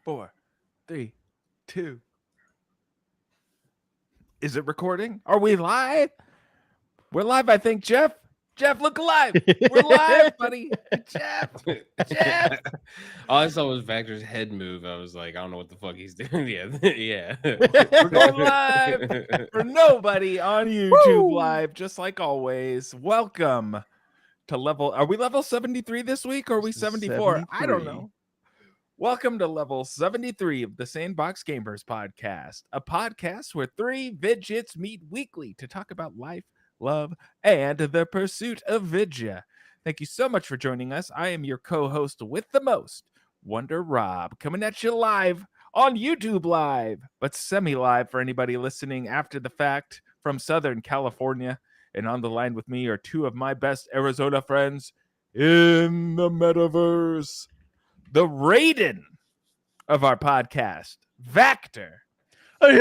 4, 3, 2. Is it recording? Are we live? We're live, I think, Jeff. Jeff, look alive. We're live, buddy. Jeff. Jeff. All I saw was Vector's head move. I was like, I don't know what the fuck he's doing. Yeah. We're going live for nobody on YouTube Live, just like always. Welcome to level. Are we level 73 this week or are we 74? I don't know. Welcome to level 73 of the Sandbox Gamers podcast, a podcast where three vidgets meet weekly to talk about life, love, and the pursuit of vidya. Thank you so much for joining us. I am your co-host with the most, Wonder Rob, coming at you live on YouTube Live, but semi-live for anybody listening after the fact from Southern California. And on the line with me are two of my best Arizona friends in the metaverse. The Raiden of our podcast, Vector. I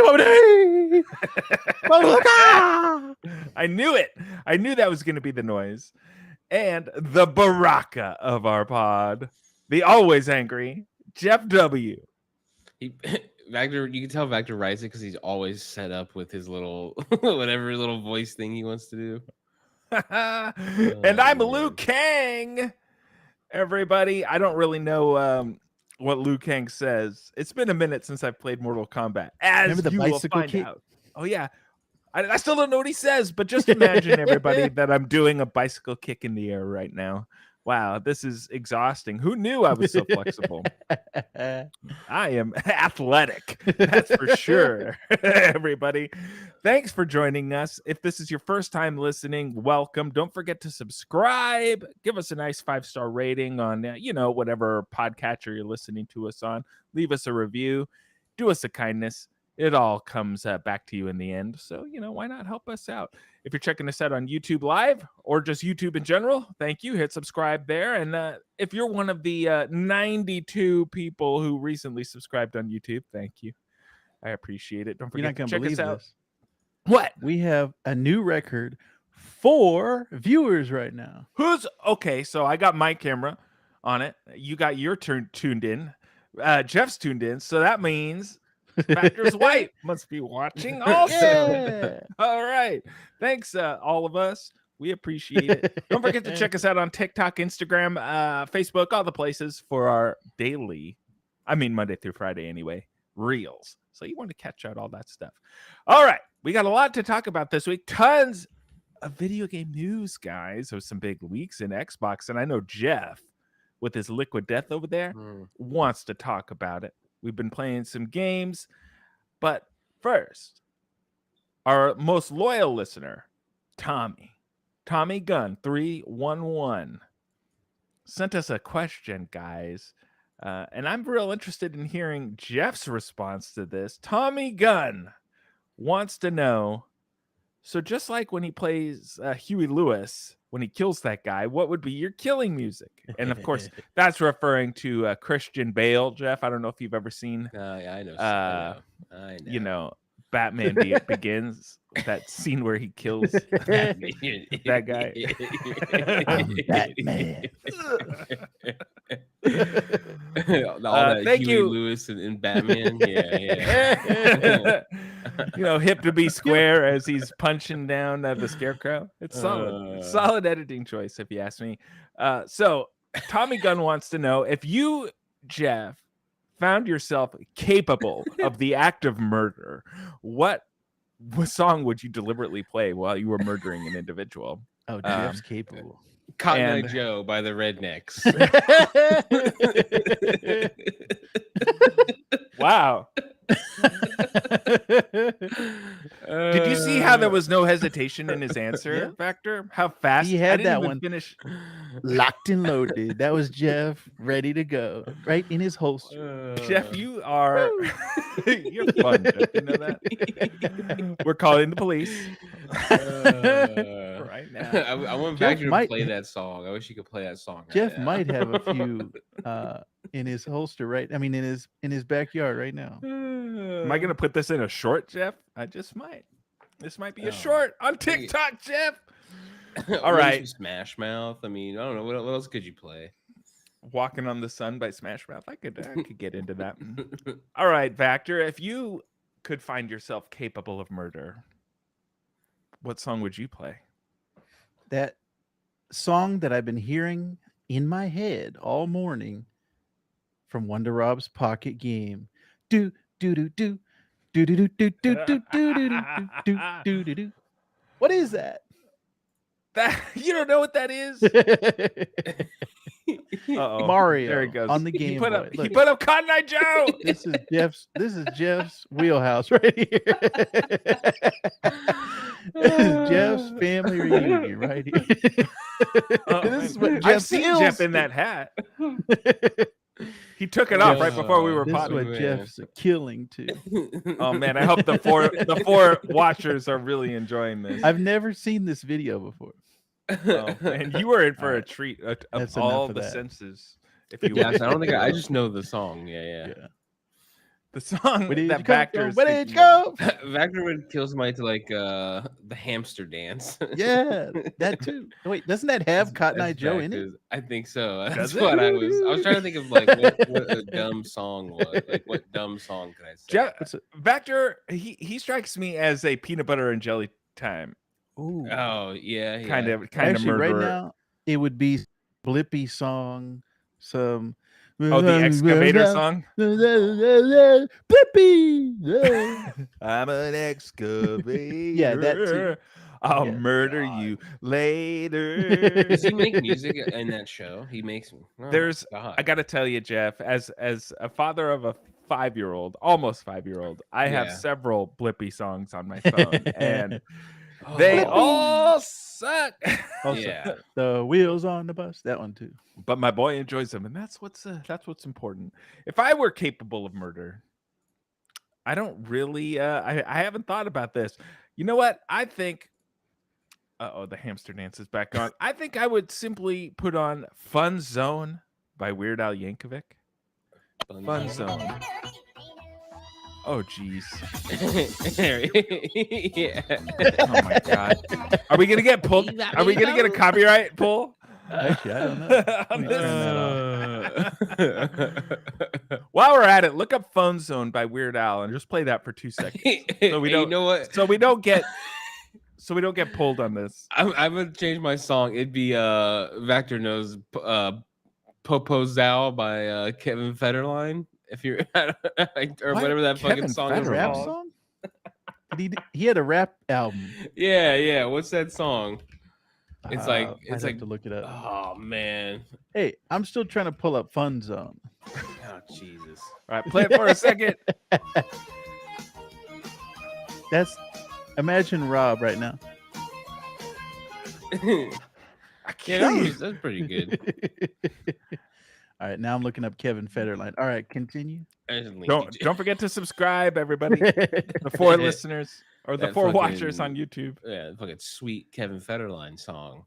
knew it. I knew that was going to be the noise. And the Baraka of our pod, the always angry Jeff W. Vector, you can tell Vector writes it because he's always set up with his little whatever little voice thing he wants to do. And I'm Liu Kang. Everybody, I don't really know what Liu Kang says. It's been a minute since I've played Mortal Kombat. As Remember the you will bicycle find kick? out. Oh yeah, I still don't know what he says, but just imagine everybody that I'm doing a bicycle kick in the air right now. Wow, this is exhausting. Who knew I was so flexible? I am athletic, that's for sure. Everybody, thanks for joining us. If this is your first time listening, welcome. Don't forget to subscribe. Give us a nice 5-star rating on, whatever podcatcher you're listening to us on. Leave us a review. Do us a kindness. It all comes back to you in the end. So, why not help us out? If you're checking us out on YouTube Live or just YouTube in general, thank you. Hit subscribe there. And if you're one of the 92 people who recently subscribed on YouTube, thank you. I appreciate it. Don't You're forget not to going to check us believe out. this. What? We have a new record for viewers right now. Okay, so I got my camera on it. You got your tuned in. Jeff's tuned in. So that means Factor's White must be watching also. Yeah. All right. Thanks, all of us. We appreciate it. Don't forget to check us out on TikTok, Instagram, Facebook, all the places for our daily, Monday through Friday anyway, reels. So you want to catch out all that stuff. All right. We got a lot to talk about this week. Tons of video game news, guys. There's some big leaks in Xbox. And I know Jeff, with his Liquid Death over there, wants to talk about it. We've been playing some games, but first, our most loyal listener, Tommy Gunn 311, sent us a question, guys, and I'm real interested in hearing Jeff's response to this. Tommy Gunn wants to know, so just like when he plays Huey Lewis, when he kills that guy, what would be your killing music? And of course, that's referring to Christian Bale, Jeff. I don't know if you've ever seen. Yeah, I know. I know. Batman Begins. That scene where he kills that guy. I'm Batman. All that thank Huey you, Lewis and Batman. Yeah. Hip to be square as he's punching down the scarecrow. It's solid. Solid editing choice, if you ask me. So Tommy Gunn wants to know if you, Jeff, found yourself capable of the act of murder, what song would you deliberately play while you were murdering an individual? Oh, Jeff's capable. Cotton Eye Joe by the Rednecks. Wow. Did you see how there was no hesitation in his answer, Vector? How fast he had that one finish locked and loaded. That was Jeff ready to go, right in his holster. Jeff, you are you're fun, Jeff. You know that? We're calling the police right now. I want Vector to play that song. I wish he could play that song. Jeff might have a few in his holster, right? I mean, in his backyard right now. Am I gonna put this in a short, Jeff? I just might. This might be a short on TikTok, Jeff. All right. Smash Mouth. I mean, I don't know. What else could you play? Walking on the Sun by Smash Mouth. I could get into that. All right, Vactor, if you could find yourself capable of murder, what song would you play? That song that I've been hearing in my head all morning from Wonder Rob's Pocket Game. Do do do do do do do do do do do do do do do do. What is that? That you don't know what that is? Uh-oh. Mario There it goes. on the Game Boy. He Look. put up Cotton Eye Joe. This is Jeff's wheelhouse right here. This is Jeff's family reunion right here. This is what I've seen Jeff in that hat. He took it off right before we were This is potting. what Jeff's killing to. Oh man, I hope the four watchers are really enjoying this. I've never seen this video before. Oh, and you were in for a treat of That's all enough of the that. senses. If you Yes, I don't think I just know the song. Yeah. the song Where did that you come Vactor from? is Where did you thinking of. go? Vactor would kill somebody to like the hamster dance. Yeah, that too. Wait, doesn't that have Cotton Eye That's Joe in it? Vactor's- I think so. That's Does it? what I was trying to think of like what a dumb song was. Like what dumb song could I say? Jeff, What's it? Vactor, he strikes me as a peanut butter and jelly time Ooh. Oh yeah, kind of Actually, murderer. right now it would be Blippy song, some. Oh, the excavator song. Blippy. I'm an excavator. Yeah, that too. I'll Yeah. murder God. you later. Does he make music in that show? He makes. Oh my There's- God. I got to tell you, Jeff, as a father of a 5-year-old, almost 5-year-old, I have Yeah. several Blippy songs on my phone, and Oh, they Blippy. all suck. Also, yeah. the wheels on the bus. That one too. But my boy enjoys them, and that's what's important. If I were capable of murder, I don't really. I haven't thought about this. You know what? I think. The hamster dance is back on. I think I would simply put on "Fun Zone" by Weird Al Yankovic. Fun Zone. Oh, jeez. Yeah. Oh my god. Are we gonna get pulled? Are we gonna get a copyright pull? Actually, I don't know. On me turn this? While we're at it, look up "Phone Zone" by Weird Al and just play that for 2 seconds. So we You don't. know what? So we don't get. So we don't get pulled on this. I'm gonna change my song. It'd be Vactor knows Popo Zao by Kevin Federline. If you're or What? whatever that fucking Kevin song A is Federline? rap called. song? He had a rap album. Yeah. What's that song? It's like I'd it's have like to look it up. oh man. Hey, I'm still trying to pull up Fun Zone. Oh Jesus. All right, play it for a second. That's imagine Rob right now. Yeah, that's pretty good. All right, now I'm looking up Kevin Federline. All right, continue. Don't forget to subscribe, everybody. The 4 listeners or the That 4 watchers on fucking- YouTube. Yeah, fucking sweet Kevin Federline song.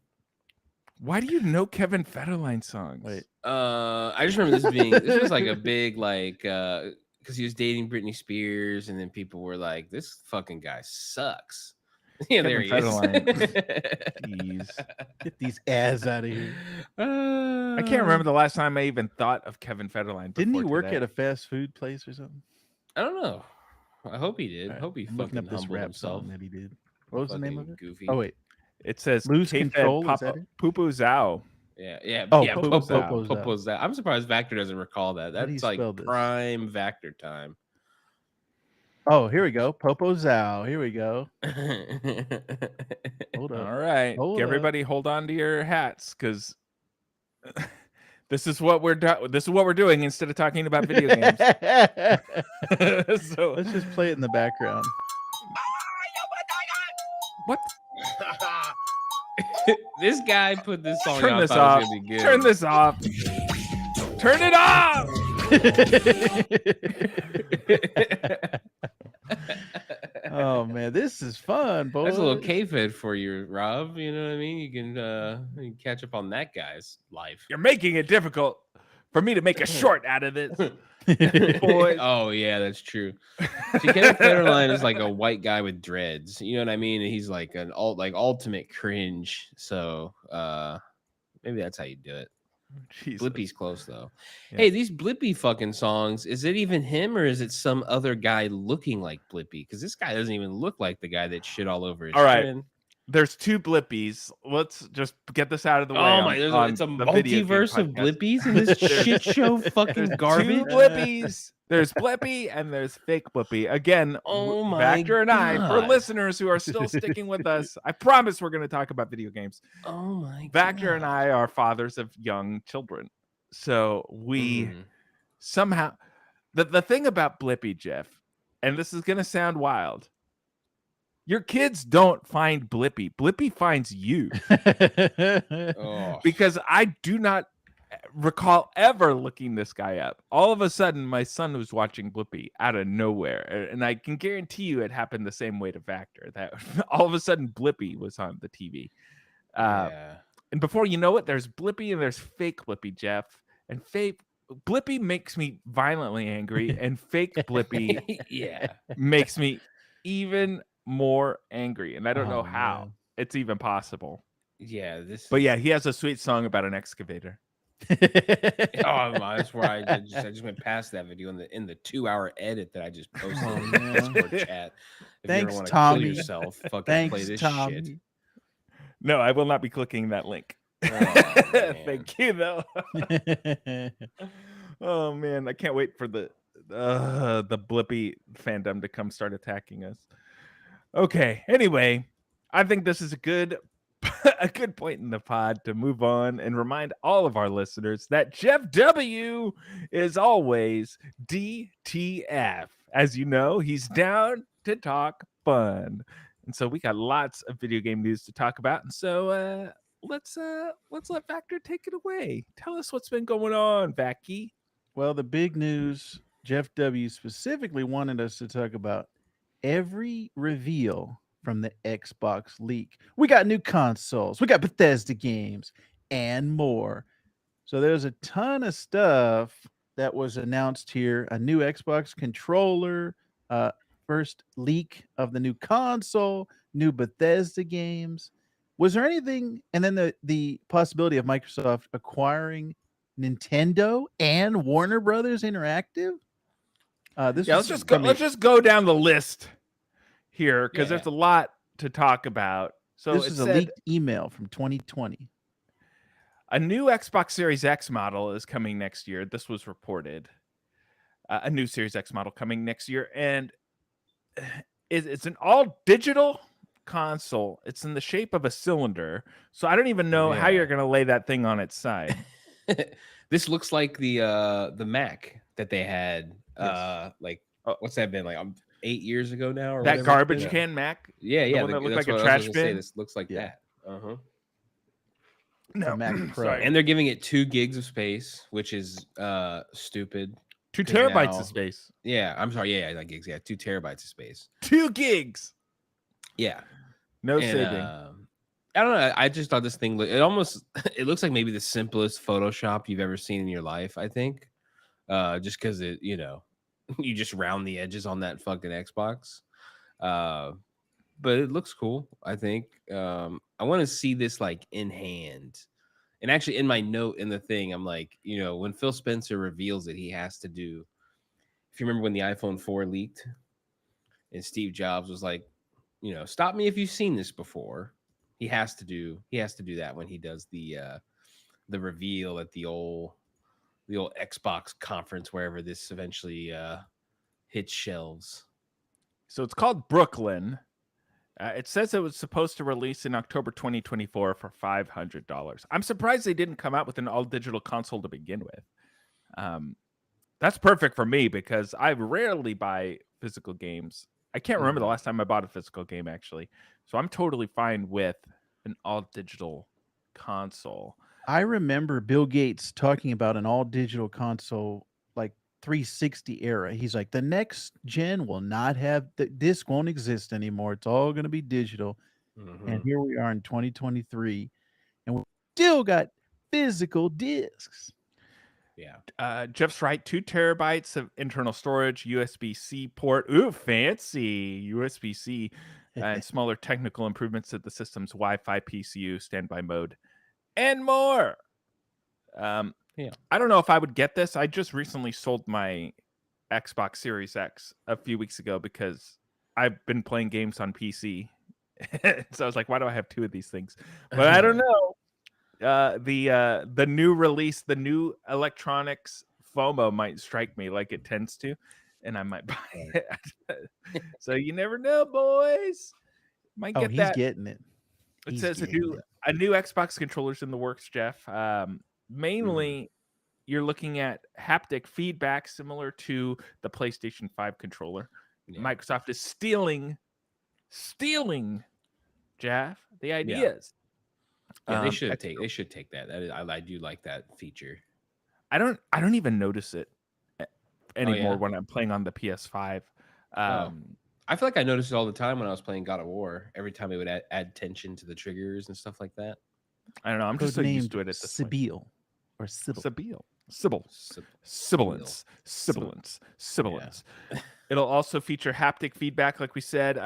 Why do you know Kevin Federline songs? Wait. I just remember this was like a big like because he was dating Britney Spears, and then people were like, "This fucking guy sucks." Yeah, there he Kevin is. Jeez. Get these ads out of here. I can't remember the last time I even thought of Kevin Federline. Didn't he before work today. at a fast food place or something? I don't know. I hope he did. All right, Hope he I'm looking fucking up this humbled rap himself. song that he did. What was the name of it? Goofy. Oh wait, It says Lose K-Fed Control, is Papa- that it? Poo-Poo Zao. Yeah. Oh, Popo Popo Zao. Zao. I'm surprised Vactor doesn't recall that. How do you That's like spell this? prime Vactor time. Oh, here we go. Popo Zao. Here we go. Hold All up. right, Hold up. everybody, hold on to your hats because this is what we're doing instead of talking about video games. So Let's just play it in the background. what? This guy put this song Turn out. this thought off. it was gonna be good. Turn this off. Turn it off. Oh man, this is fun, boys. That's a little K-Fed for you, Rob. You know what I mean? You can catch up on that guy's life. You're making it difficult for me to make a short out of this. Boy. Oh yeah, that's true. See, Kevin Federline is like a white guy with dreads. You know what I mean? And he's like ultimate cringe. So maybe that's how you do it. Jesus. Blippi's close though. Yeah. Hey, these Blippy fucking songs, is it even him or is it some other guy looking like Blippy? Because this guy doesn't even look like the guy that shit all over his All right. chin. There's 2 Blippies. Let's just get this out of the way. Oh my, it's a the video game multiverse of podcast. Blippies in this There's- shit show fucking There's 2 garbage. Blippies. There's Blippy and there's fake Blippy. Again, Oh my Vactor and I, for God. listeners who are still sticking with us, I promise we're going to talk about video games. Oh my Vactor and God. I are fathers of young children. So we Mhm. somehow, the thing about Blippy, Jeff, and this is going to sound wild, your kids don't find Blippy. Blippy finds you. Oh. Because I do not recall ever looking this guy up. All of a sudden, my son was watching Blippy out of nowhere. And I can guarantee you it happened the same way to Vactor. That all of a sudden, Blippy was on the TV. Yeah. And before you know it, there's Blippy and there's fake Blippy, Jeff. And fake Blippy makes me violently angry. And fake Blippy Yeah. makes me even more angry. And I don't know Oh, how man. it's even possible. Yeah. This. But yeah, he has a sweet song about an excavator. Oh, that's where I just went past that video in the 2-hour edit that I just posted Oh, in the man. Discord chat. If Thanks, you ever want to Tommy. kill yourself, fucking play Thanks, this Tommy. shit. No, I will not be clicking that link. Oh, man. Thank you, though. Oh man, I can't wait for the Blippy fandom to come start attacking us. Okay. Anyway, I think this is a good a good point in the pod to move on and remind all of our listeners that Jeff W is always DTF. As you know, he's down to talk fun. And so we got lots of video game news to talk about. And so let's let Vactor take it away. Tell us what's been going on, Vacky. Well, the big news, Jeff W. specifically wanted us to talk about every reveal from the Xbox leak. We got new consoles, we got Bethesda games, and more. So there's a ton of stuff that was announced here. A new Xbox controller, first leak of the new console, new Bethesda games. Was there anything? And then the possibility of Microsoft acquiring Nintendo and Warner Brothers Interactive. This Yeah, was let's just go down the list here because Yeah. there's a lot to talk about. So this it is a said leaked email from 2020. a new Xbox Series X model is coming next year. This was reported. A new Series X model coming next year, and it's an all digital console. It's in the shape of a cylinder, so I don't even know how Yeah. you're going to lay that thing on its side. This looks like the Mac that they had. Yes. Like what's that been like? 8 years ago now, or That whatever? garbage Yeah. can Mac. Yeah, The yeah. one that looked that's like a what I was trash gonna say. bin? This looks like Yeah. that. Uh-huh. No, Mac Pro. sorry. And they're giving it 2 gigs of space, which is stupid. 2 'cause terabytes now- of space. Yeah, I'm sorry. Yeah, not gigs. Yeah, 2 terabytes of space. 2 gigs. Yeah. No And, saving. I don't know. I just thought this thing it almost it looks like maybe the simplest Photoshop you've ever seen in your life, I think. Just because it, you just round the edges on that fucking Xbox. But it looks cool, I think. I want to see this like in hand. And actually, in my note in the thing, I'm like, when Phil Spencer reveals that he has to do, if you remember when the iPhone 4 leaked, and Steve Jobs was like, stop me if you've seen this before. He has to do that when he does the reveal at the old Xbox conference, wherever this eventually hits shelves. So it's called Brooklyn. It says it was supposed to release in October 2024 for $500. I'm surprised they didn't come out with an all-digital console to begin with. That's perfect for me because I rarely buy physical games. I can't remember the last time I bought a physical game, actually. So I'm totally fine with an all-digital console. I remember Bill Gates talking about an all digital console, like 360 era. He's like, the next gen will not have the disc won't exist anymore. It's all going to be digital. And here we are in 2023, and we still got physical discs. Yeah. Jeff's right. 2 terabytes of internal storage, USB-C port. Ooh, fancy USB-C, and smaller technical improvements to the system's Wi-Fi, PCU, standby mode, and more. Yeah. I don't know if I would get this. I just recently sold my Xbox Series X a few weeks ago because I've been playing games on PC. So I was like, why do I have two of these things? But I don't know. The new release, the new electronics FOMO might strike me like it tends to, and I might buy it. So you never know, boys. Might Oh, get he's that. getting it. It He's says getting it. a new Xbox controller's in the works, Jeff. Mainly, you're looking at haptic feedback similar to the PlayStation 5 controller. Yeah. Microsoft is stealing, Jeff, the ideas. Yeah, they Um, should take that. That is, I do like that feature. I don't even notice it anymore yeah? when I'm playing on the PS5. I feel like I noticed it all the time when I was playing God of War. Every time it would add tension to the triggers and stuff like that. I don't know. I'm just so used to it Codenamed at this point. Sibyl or Sybil. Sibilance. It'll also feature haptic feedback, like we said,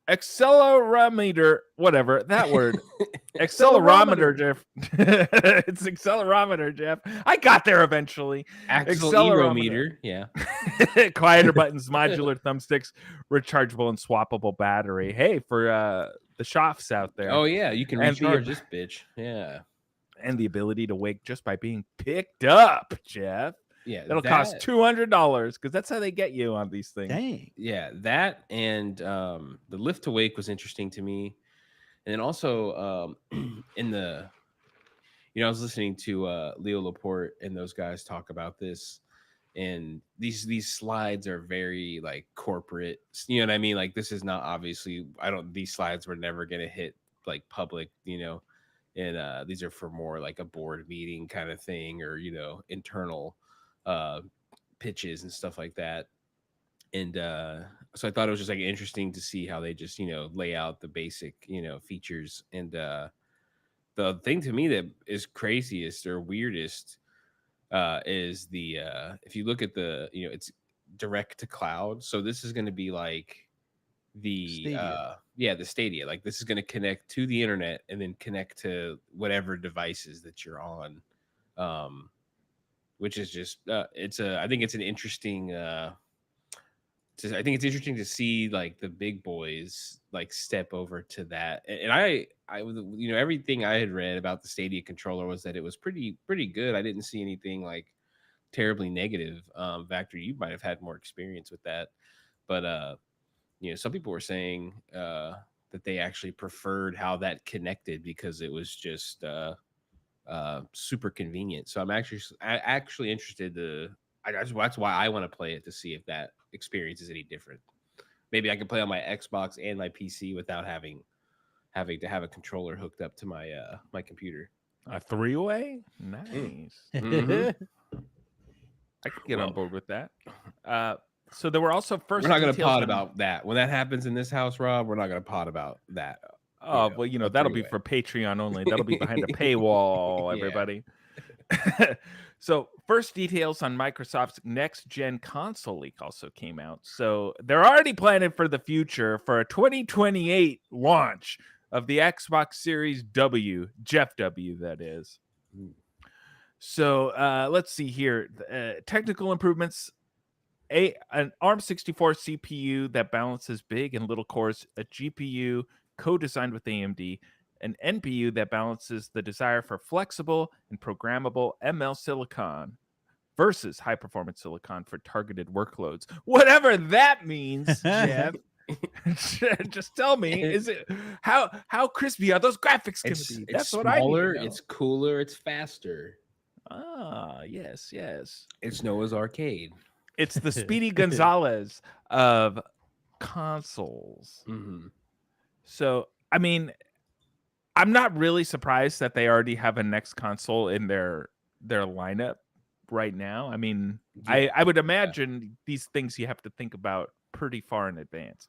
accelerometer, whatever that word. Accelerometer, Jeff. It's accelerometer, Jeff. I got there eventually. Accelerometer, yeah. Quieter buttons, modular thumbsticks, rechargeable and swappable battery. Hey, for the shops out there. Oh yeah, you can And the- recharge this bitch. Yeah. And the ability to wake just by being picked up, Jeff. Yeah. That'll cost $200 because that's how they get you on these things. Dang. Yeah, that and the lift to wake was interesting to me. And then also in the I was listening to Leo Laporte and those guys talk about this, and these slides are very like corporate, you know what I mean? Like this is not obviously these slides were never gonna hit like public, and these are for more like a board meeting kind of thing, or internal pitches and stuff like that. And so I thought it was just like interesting to see how they just lay out the basic features. And the thing to me that is craziest or weirdest is the if you look at the it's direct to cloud. So this is going to be like the Stadia. the Stadia. Like this is going to connect to the internet and then connect to whatever devices that you're on. Which is just I think it's an interesting I think it's interesting to see like the big boys like step over to that. And I everything I had read about the Stadia controller was that it was pretty good. I didn't see anything like terribly negative. Vector, you might have had more experience with that, but some people were saying that they actually preferred how that connected because it was just super convenient. So I'm actually interested to. That's why I want to play it, to see if that experience is any different. Maybe I can play on my Xbox and my PC without having to have a controller hooked up to my my computer. A three-way? Nice. Mhm. I could get on board with that. So there were also first. We're not going to details pod on- about that when that happens in this house, Rob. We're not going to pod about that. Oh, well, a that'll be three-way. for Patreon only. That'll be behind a paywall, Yeah. everybody. So, first details on Microsoft's next gen console leak also came out. So, they're already planning for the future for a 2028 launch of the Xbox Series W, Jeff W, that is. So, let's see here. Technical improvements. An ARM64 CPU that balances big and little cores, a GPU co-designed with AMD, an NPU that balances the desire for flexible and programmable ML silicon versus high-performance silicon for targeted workloads. Whatever that means, Jeff. Just tell me, is it how crispy are those graphics going to be? That's what I need to know. It's cooler. It's faster. Ah, yes. It's Noah's Arcade. It's the Speedy Gonzalez of consoles. Mm-hmm. So, I mean, I'm not really surprised that they already have a next console in their lineup right now. I mean, Yeah. I would imagine these things you have to think about pretty far in advance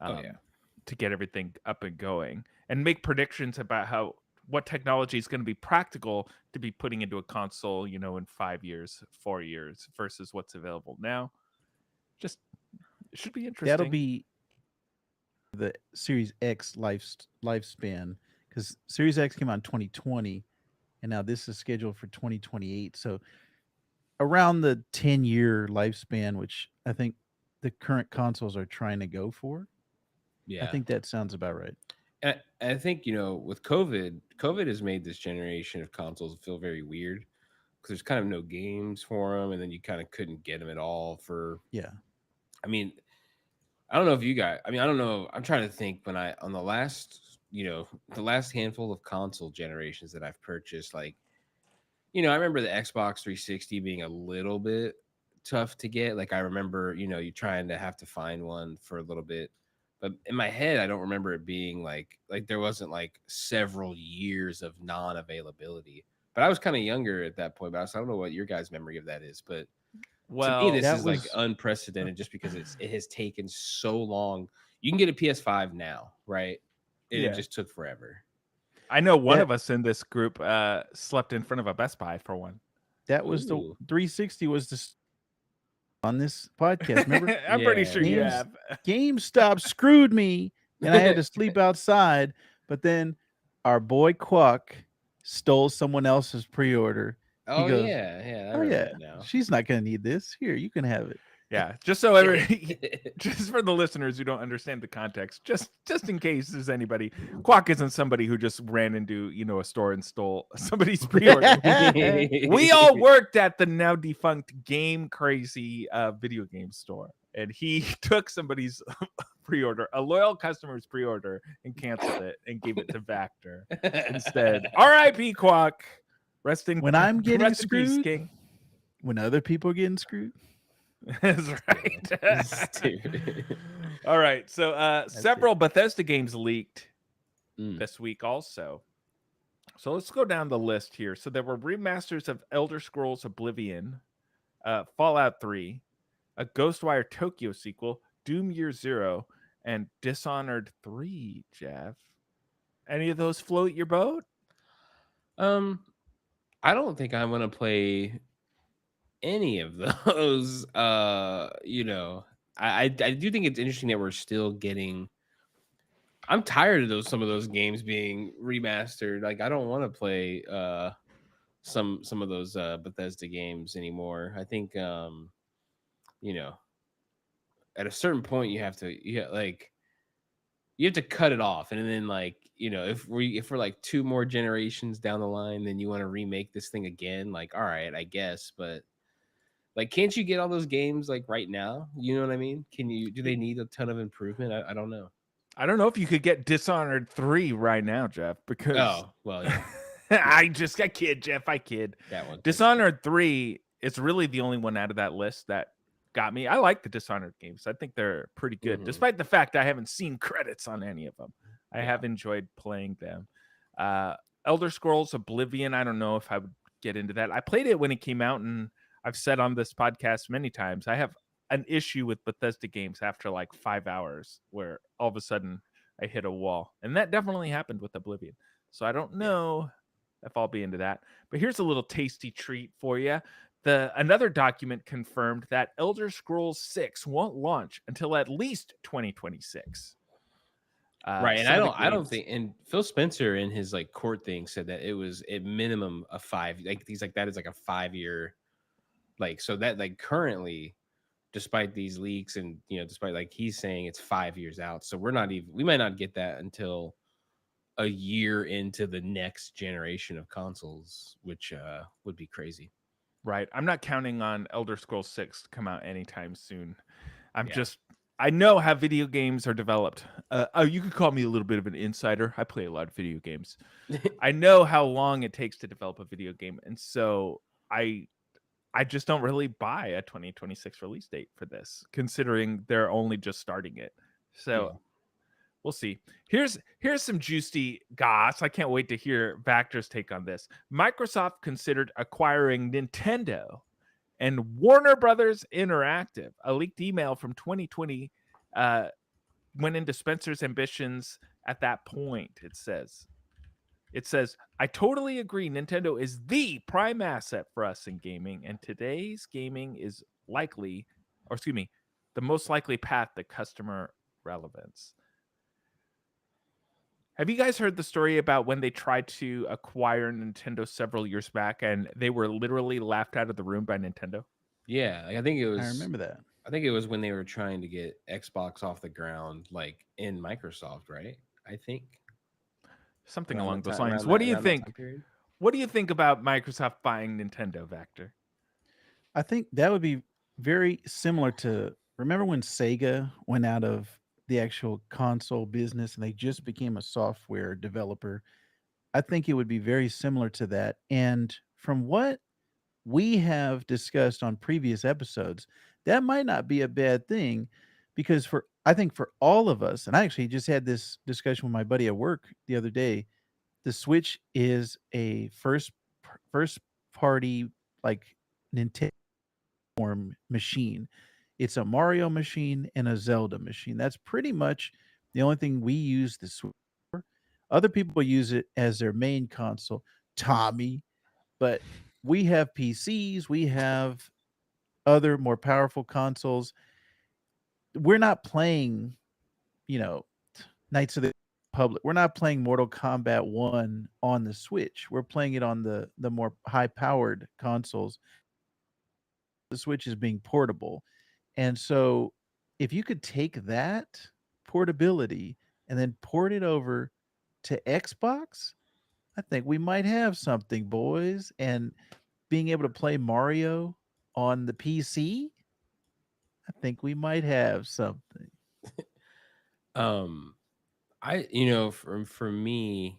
to get everything up and going and make predictions about what technology is going to be practical to be putting into a console, in 5 years, 4 years versus what's available now. Just it should be interesting. That'll be the Series X lifespan, because Series X came out in 2020, and now this is scheduled for 2028. So around the 10-year lifespan, which I think the current consoles are trying to go for. I Yeah. think that sounds about right. And I think, with COVID has made this generation of consoles feel very weird because there's kind of no games for them, and then you kind of couldn't get them at all for. Yeah. I mean, I don't know if you guys. I mean, I don't know. I'm trying to think when on the last, the last handful of console generations that I've purchased, like, I remember the Xbox 360 being a little bit tough to get. Like, I remember, you trying to have to find one for a little bit. But in my head, I don't remember it being like there wasn't like several years of non-availability. But I was kind of younger at that point. But I don't know what your guys' memory of that is. But to me, Well, this That is like was unprecedented just because it has taken so long. You can get a PS5 now, right? And it yeah. just took forever. I know one that of us in this group slept in front of a Best Buy for one. that was the Ooh. 360 was on this podcast. Remember, I'm pretty Yeah. sure you Games have. GameStop screwed me, and I had to sleep outside. But then our boy Quack stole someone else's pre-order. He Oh goes, yeah, I "Oh remember yeah, that now. she's not gonna need this. Here, you can have it." Yeah, just so just for the listeners who don't understand the context, just in case there's anybody, Quack isn't somebody who just ran into a store and stole somebody's pre-order. We all worked at the now defunct Game Crazy video game store, and he took somebody's pre-order, a loyal customer's pre-order, and canceled it and gave it to Vactor instead. R.I.P. Quack. When I'm getting rest in peace, screwed, King. when other people are getting screwed. That's right. Stupid. All right. So several Bethesda games leaked Mm. this week also. So let's go down the list here. So there were remasters of Elder Scrolls Oblivion, Fallout 3, a Ghostwire Tokyo sequel, Doom Year Zero, and Dishonored 3, Jeff. Any of those float your boat? I don't think I'm gonna play any of those. I do think it's interesting that we're still getting. I'm tired of some of those games being remastered. Like, I don't want to play some of those Bethesda games anymore. I think you know at a certain point you have to you have to cut it off, and then if we're like 2 more generations down the line, then you want to remake this thing again. Like, all right, I guess, but like, can't you get all those games like right now? You know what I mean? Do they need a ton of improvement? I don't know. I don't know if you could get Dishonored 3 right now, Jeff, because Oh, well, yeah. I kid, Jeff. I kid. That one. Dishonored 3 is really the only one out of that list that got me. I like the Dishonored games. I think they're pretty good, Mhm. despite the fact I haven't seen credits on any of them. I Yeah. have enjoyed playing them. Elder Scrolls Oblivion, I don't know if I would get into that. I played it when it came out, and I've said on this podcast many times, I have an issue with Bethesda games after like 5 hours where all of a sudden I hit a wall. And that definitely happened with Oblivion. So I don't know if I'll be into that. But here's a little tasty treat for you. Another document confirmed that Elder Scrolls 6 won't launch until at least 2026. Right, and some of the I don't games- think, and Phil Spencer in his like court thing said that it was at minimum a 5, like he's like that is like a 5-year, like, so that like currently, despite these leaks and despite like he's saying it's 5 years out, so we might not get that until a year into the next generation of consoles, which would be crazy. Right. I'm not counting on Elder Scrolls 6 to come out anytime soon. Yeah. I know how video games are developed. You could call me a little bit of an insider. I play a lot of video games. I know how long it takes to develop a video game. And so I just don't really buy a 2026 release date for this, considering they're only just starting it. So we'll see. Here's some juicy goss. I can't wait to hear Vactor's take on this. Microsoft considered acquiring Nintendo and Warner Brothers Interactive. A leaked email from 2020 went into Spencer's ambitions at that point. It says, I totally agree. Nintendo is the prime asset for us in gaming, and today's gaming is the most likely path to customer relevance. Have you guys heard the story about when they tried to acquire Nintendo several years back and they were literally laughed out of the room by Nintendo? Yeah, like, I think it I was. remember that. I think it was when they were trying to get Xbox off the ground, like in Microsoft, right? I think Something around along that those time, lines. around that time period. What do you think about Microsoft buying Nintendo, Vector? I think that would be very similar to remember when Sega went out of the actual console business and they just became a software developer. I think it would be very similar to that. And from what we have discussed on previous episodes, that might not be a bad thing because for I think for all of us, and I actually just had this discussion with my buddy at work the other day, the Switch is a first party like Nintendo machine. It's a Mario machine and a Zelda machine. That's pretty much the only thing we use the Switch for. Other people use it as their main console, Tommy, but we have PCs, we have other more powerful consoles. We're not playing, you know, Knights of the Republic. We're not playing Mortal Kombat 1 on the Switch. We're playing it on the more high-powered consoles. The Switch is being portable. And so if you could take that portability and then port it over to Xbox, I think we might have something, boys. And being able to play Mario on the PC, I think we might have something. Um, for me,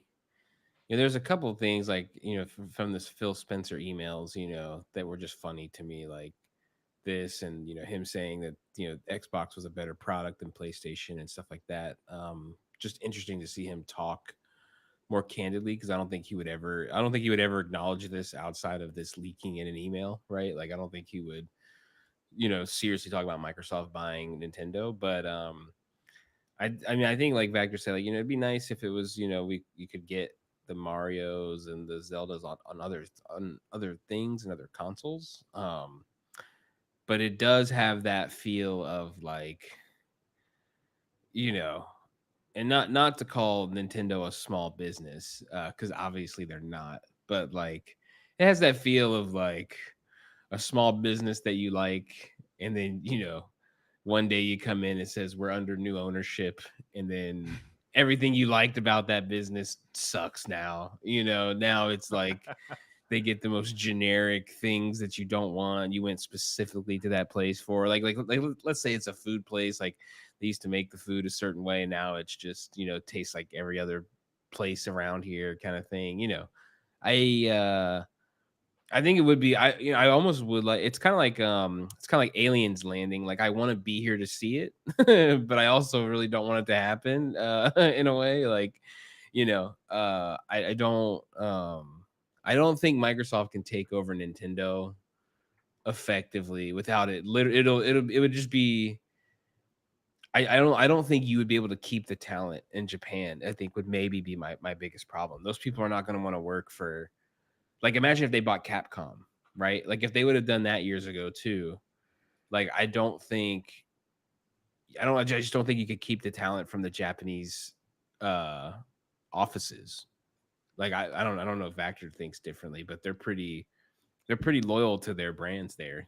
there's a couple of things like from this Phil Spencer emails, that were just funny to me, like this, and him saying that Xbox was a better product than PlayStation and stuff like that. Just interesting to see him talk more candidly because I don't think he would ever acknowledge this outside of this leaking in an email, right? Like I don't think he would seriously talk about Microsoft buying Nintendo, but I mean I think like Vector said, like it'd be nice if it was you could get the Marios and the Zeldas on other things and other consoles. But it does have that feel of like you know and not to call Nintendo a small business, because obviously they're not, but like it has that feel of like a small business that you like, and then one day you come in, it says we're under new ownership, and then everything you liked about that business sucks now. Now it's like they get the most generic things that you don't want. You went specifically to that place for like let's say it's a food place, like they used to make the food a certain way, and now it's just tastes like every other place around here kind of thing. I I think it would be I almost would like it's kind of like Aliens Landing. Like I want to be here to see it, but I also really don't want it to happen in a way. Like, I don't think Microsoft can take over Nintendo effectively without it. It would just be I don't think you would be able to keep the talent in Japan. I think would maybe be my biggest problem. Those people are not going to want to work for, like, imagine if they bought Capcom, right? Like if they would have done that years ago too. Like I just don't think you could keep the talent from the Japanese uh offices. Like I don't know if Vector thinks differently, but they're pretty loyal to their brands there.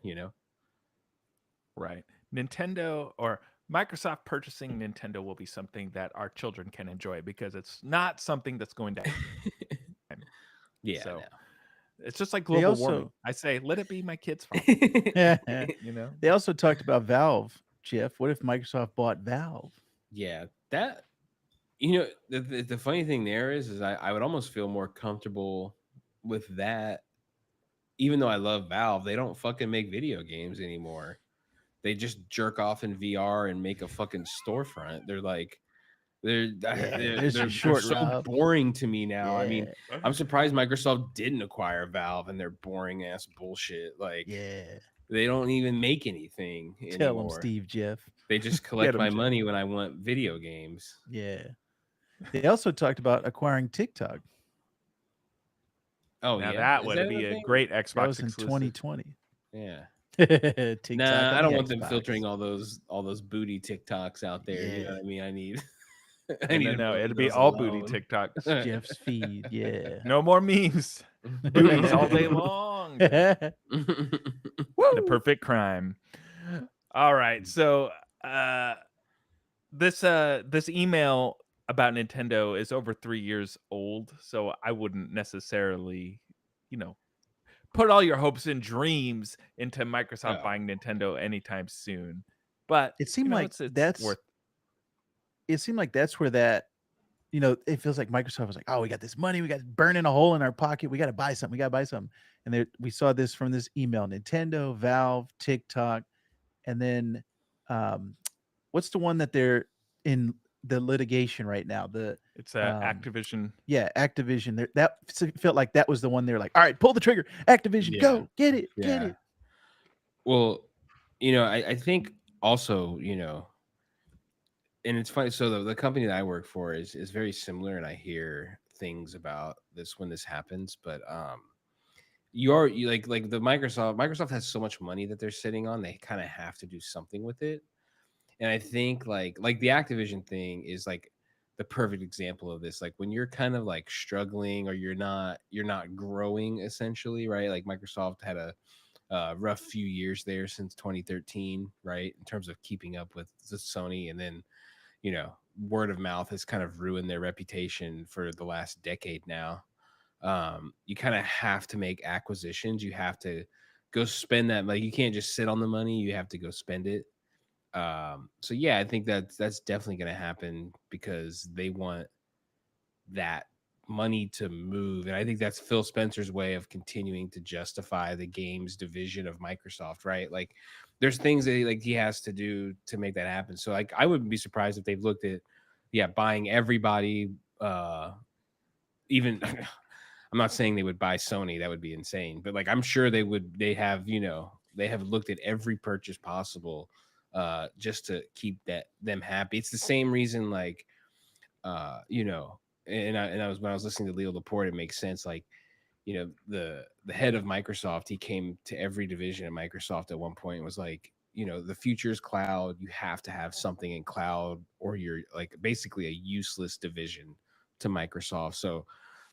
Right. Nintendo or Microsoft purchasing Nintendo will be something that our children can enjoy because it's not something that's going to happen. Yeah, So no. it's just like They global warming. also I say, let it be my kid's fault. You know? they also talked about Valve, Jeff. What if Microsoft bought Valve? Yeah, that the funny thing there is I would almost feel more comfortable with that, even though I love Valve. They don't fucking make video games anymore. They just jerk off in VR and make a fucking storefront. They're like they're Yeah, they're there's they're, your they're short, so Rob. boring to me now. I mean, Yeah, I'm surprised Microsoft didn't acquire Valve and their boring ass bullshit. Like yeah. they don't even make anything Tell him, anymore. Steve, Jeff. They just Get collect him, my Jeff. money when I want video games. Yeah. They also talked about acquiring TikTok. Oh Now yeah, that is would that be a a thing? great That Xbox was in exclusive. 2020. Yeah. TikTok Nah, on I the don't want them Xbox. filtering all those booty TikToks out there. You know Yeah. what I mean? I need I need a No, moment it'll with be those all booty alone. TikToks. Jeff's feed. Yeah. No more memes. Booties all day long. The Woo! perfect crime. All right, so this email about Nintendo is over 3 years old, so I wouldn't necessarily, put all your hopes and dreams into Microsoft Oh. buying Nintendo anytime soon. But It seemed like it's worth. it seemed like that's where that, it feels like Microsoft was like, oh, we got this money, we got burning a hole in our pocket, we got to buy something, we got to buy something. And there, we saw this from this email: Nintendo, Valve, TikTok, and then what's the one that they're in the litigation right now? It's um, Activision. yeah, Activision. That felt like that was the one they're like, all right, pull the trigger, Activision, Yeah. go get it, get Yeah. it. Well, I think also, and it's funny. So the company that I work for is very similar, and I hear things about this when this happens. But you like the Microsoft has so much money that they're sitting on, they kind of have to do something with it. And I think like the Activision thing is like the perfect example of this. Like when you're kind of like struggling or you're not growing essentially, right? Like Microsoft had a rough few years there since 2013, right? In terms of keeping up with the Sony, and then word of mouth has kind of ruined their reputation for the last decade now. You kind of have to make acquisitions. You have to go spend that. Like you can't just sit on the money. You have to go spend it. So yeah, I think that's definitely going to happen because they want that money to move, and I think that's Phil Spencer's way of continuing to justify the games division of Microsoft, right? Like there's things that he has to do to make that happen. So like I wouldn't be surprised if they've looked at buying everybody. Even I'm not saying they would buy Sony, that would be insane, but like I'm sure they have looked at every purchase possible just to keep them happy. It's the same reason like and I was when I was listening to Leo Laporte, it makes sense. Like, the head of Microsoft, he came to every division at Microsoft at one point and was like, the future is cloud. You have to have something in cloud, or you're like basically a useless division to Microsoft. So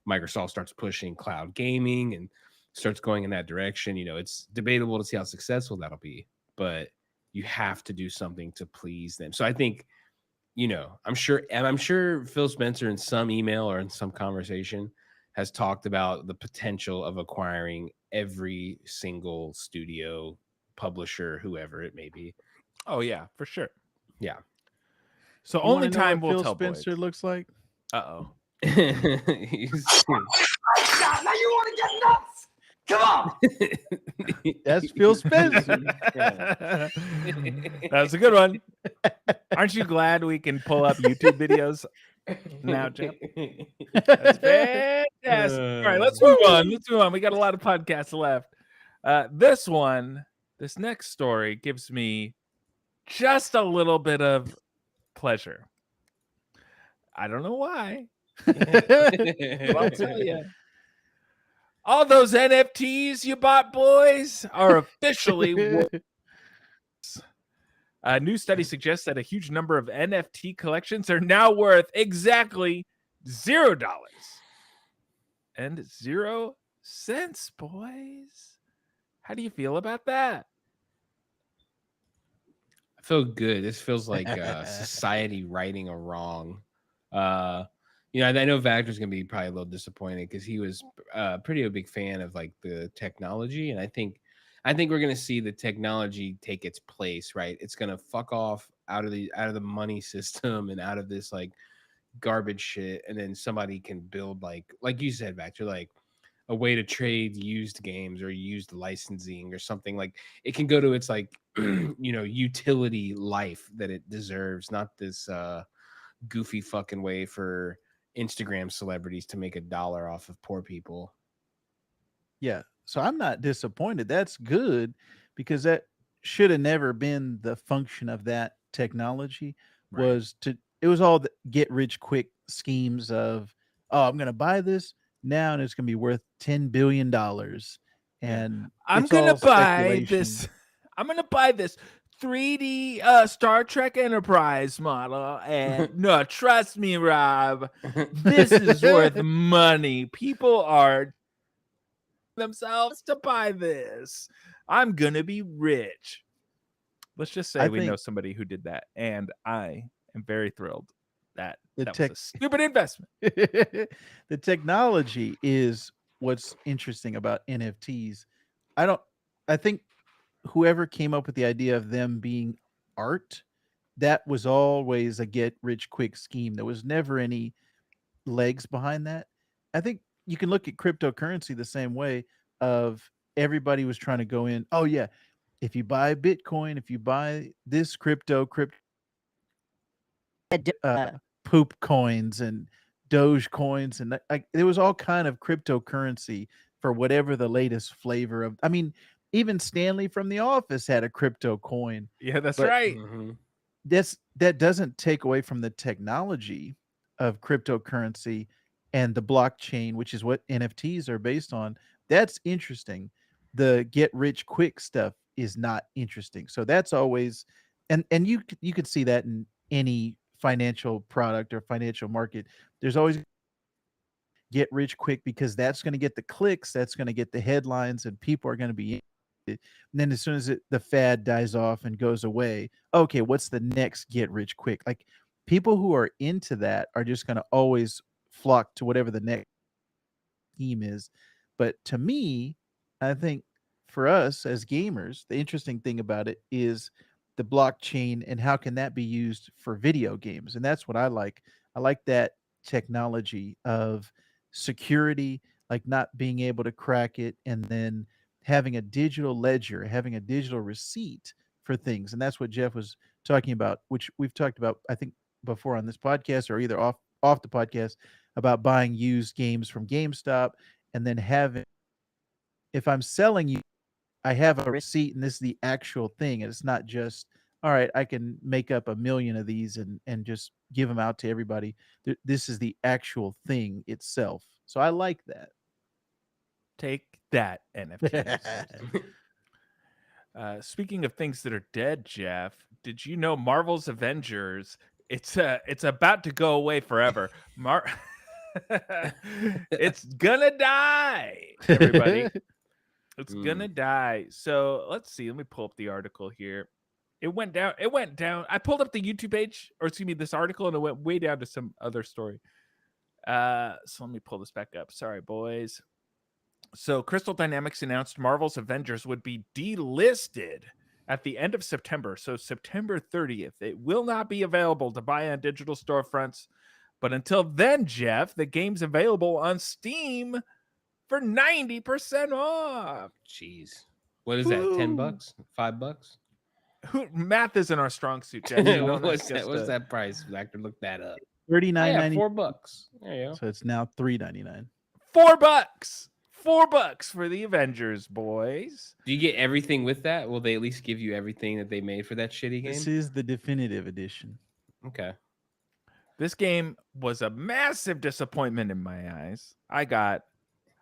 Microsoft starts pushing cloud gaming and starts going in that direction. It's debatable to see how successful that'll be, but you have to do something to please them. So I think I'm sure Phil Spencer in some email or in some conversation has talked about the potential of acquiring every single studio, publisher, whoever it may be. Oh yeah, for sure. Yeah. So You only wanna know time what will Phil tell. Spencer looks like. Uh-oh. He's- Now you want to get nuts? Come on. That's Phil Spencer. That's a good one. Aren't you glad we can pull up YouTube videos now, Jeff? That's fantastic. All right, let's move on. We got a lot of podcasts left. This next story gives me just a little bit of pleasure. I don't know why. But I'll tell you. All those NFTs you bought, boys, are officially worth. A new study suggests that a huge number of NFT collections are now worth exactly $0 and 0 cents, boys. How do you feel about that? I feel good. This feels like society righting a wrong. I know Vactor's gonna be probably a little disappointed because he was pretty a big fan of like the technology, and I think we're gonna see the technology take its place, right? It's gonna fuck off out of the money system and out of this like garbage shit, and then somebody can build like you said, Vactor, like a way to trade used games or used licensing or something. Like it can go to its like utility life that it deserves, not this goofy fucking way for Instagram celebrities to make $1 off of poor people. Yeah. So I'm not disappointed. That's good because that should have never been the function of that technology. Right. It was all the get rich quick schemes of, oh, I'm going to buy this now and it's going to be worth $10 billion. And I'm it's gonna all buy speculation. this. I'm gonna buy this 3D Star Trek Enterprise model, and no, trust me, Rob, this is worth money. People are themselves to buy this. I'm gonna be rich. Let's just say I we know think somebody who did that, and I am very thrilled that the that tech was a stupid investment. the technology is what's interesting about NFTs. I don't I think whoever came up with the idea of them being art, that was always a get rich quick scheme. There was never any legs behind that. I think you can look at cryptocurrency the same way of everybody was trying to go in, oh yeah, if you buy Bitcoin, if you buy this crypto uh, poop coins and Doge coins, and there was all kind of cryptocurrency for whatever the latest flavor of. I mean, even Stanley from The Office had a crypto coin, Yeah, that's but right. that doesn't take away from the technology of cryptocurrency and the blockchain, which is what NFTs are based on. That's interesting. The get rich quick stuff is not interesting. So that's always, and you could see that in any financial product or financial market. There's always get rich quick because that's going to get the clicks, that's going to get the headlines, and people are going to be. And then as soon as the fad dies off and goes away, okay, what's the next get rich quick? Like people who are into that are just going to always flock to whatever the next scheme is. But to me, I think for us as gamers, the interesting thing about it is the blockchain and how can that be used for video games. And that's what I like. I like that technology of security, like not being able to crack it, and then having a digital ledger, having a digital receipt for things. And that's what Jeff was talking about, which we've talked about, I think, before on this podcast or either off the podcast, about buying used games from GameStop and then having, if I'm selling you, I have a receipt and this is the actual thing. And it's not just, all right, I can make up a million of these and just give them out to everybody. This is the actual thing itself. So I like that. Take that, NFTs. Speaking of things that are dead, Jeff, did you know Marvel's Avengers? It's about to go away forever. It's gonna die, everybody. It's gonna die. So let's see. Let me pull up the article here. It went down. It went down. I pulled up the YouTube page, or excuse me, this article, and it went way down to some other story. So let me pull this back up. Sorry, boys. So Crystal Dynamics announced Marvel's Avengers would be delisted at the end of September. So September 30th. It will not be available to buy on digital storefronts. But until then, Jeff, the game's available on Steam for 90% off. Jeez. What is that? $10? $5? Math isn't our strong suit, Jeff. You know, What's that price? Vector, look that up. $39.90. $4. There you go. So it's now $3.99. $4. $4 for the Avengers, boys. Do you get everything with that? Will they at least give you everything that they made for that shitty game? This is the definitive edition. Okay. This game was a massive disappointment in my eyes. I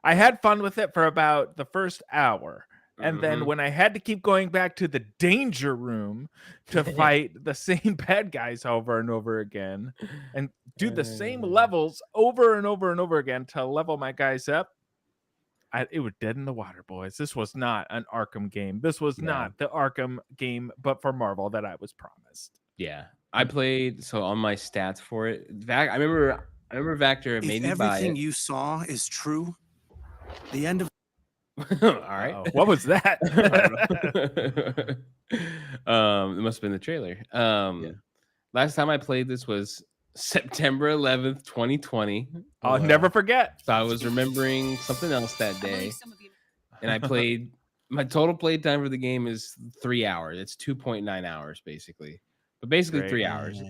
had fun with it for about the first hour. And then when I had to keep going back to the danger room to fight the same bad guys over and over again and do the same levels over and over and over again to level my guys up, it was dead in the water, boys. This was not an Arkham game. This was not the Arkham game, but for Marvel that I was promised. Yeah. I played, so on my stats for it, I remember Vector made me buy it. Everything you saw is true, the end of All right. What was that? It must have been the trailer. Last time I played this was September 11th, 2020. I'll never forget. So I was remembering something else that day. And I played, my total play time for the game is 3 hours. It's 2.9 hours, basically. But basically 3 hours.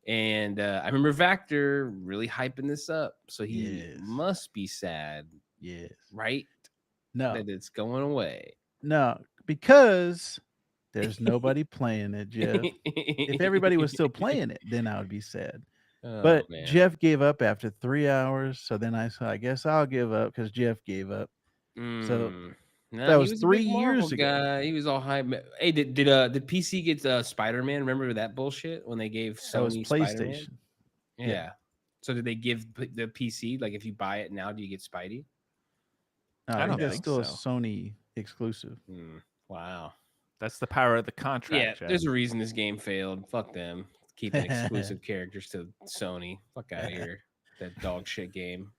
And I remember Vector really hyping this up. So he must be sad. Yes. Right? No. That it's going away. No, because there's nobody playing it, Jeff. If everybody was still playing it, then I would be sad. But man. Jeff gave up after 3 hours. So then I said, I guess I'll give up because Jeff gave up. So No, That he was was 3 a big Marvel years ago. guy. He was all hype. Hey, did PC get Spider-Man? Remember that bullshit when they gave That was Sony Spider-Man? PlayStation. Yeah. So did they give the PC, like if you buy it now, do you get Spidey? I don't think that's think still a so. Sony exclusive. Wow. That's the power of the Yeah, contract. Jeff. there's a reason this game failed. Fuck them. Keeping exclusive characters to Sony. Fuck out of here. That dog shit game.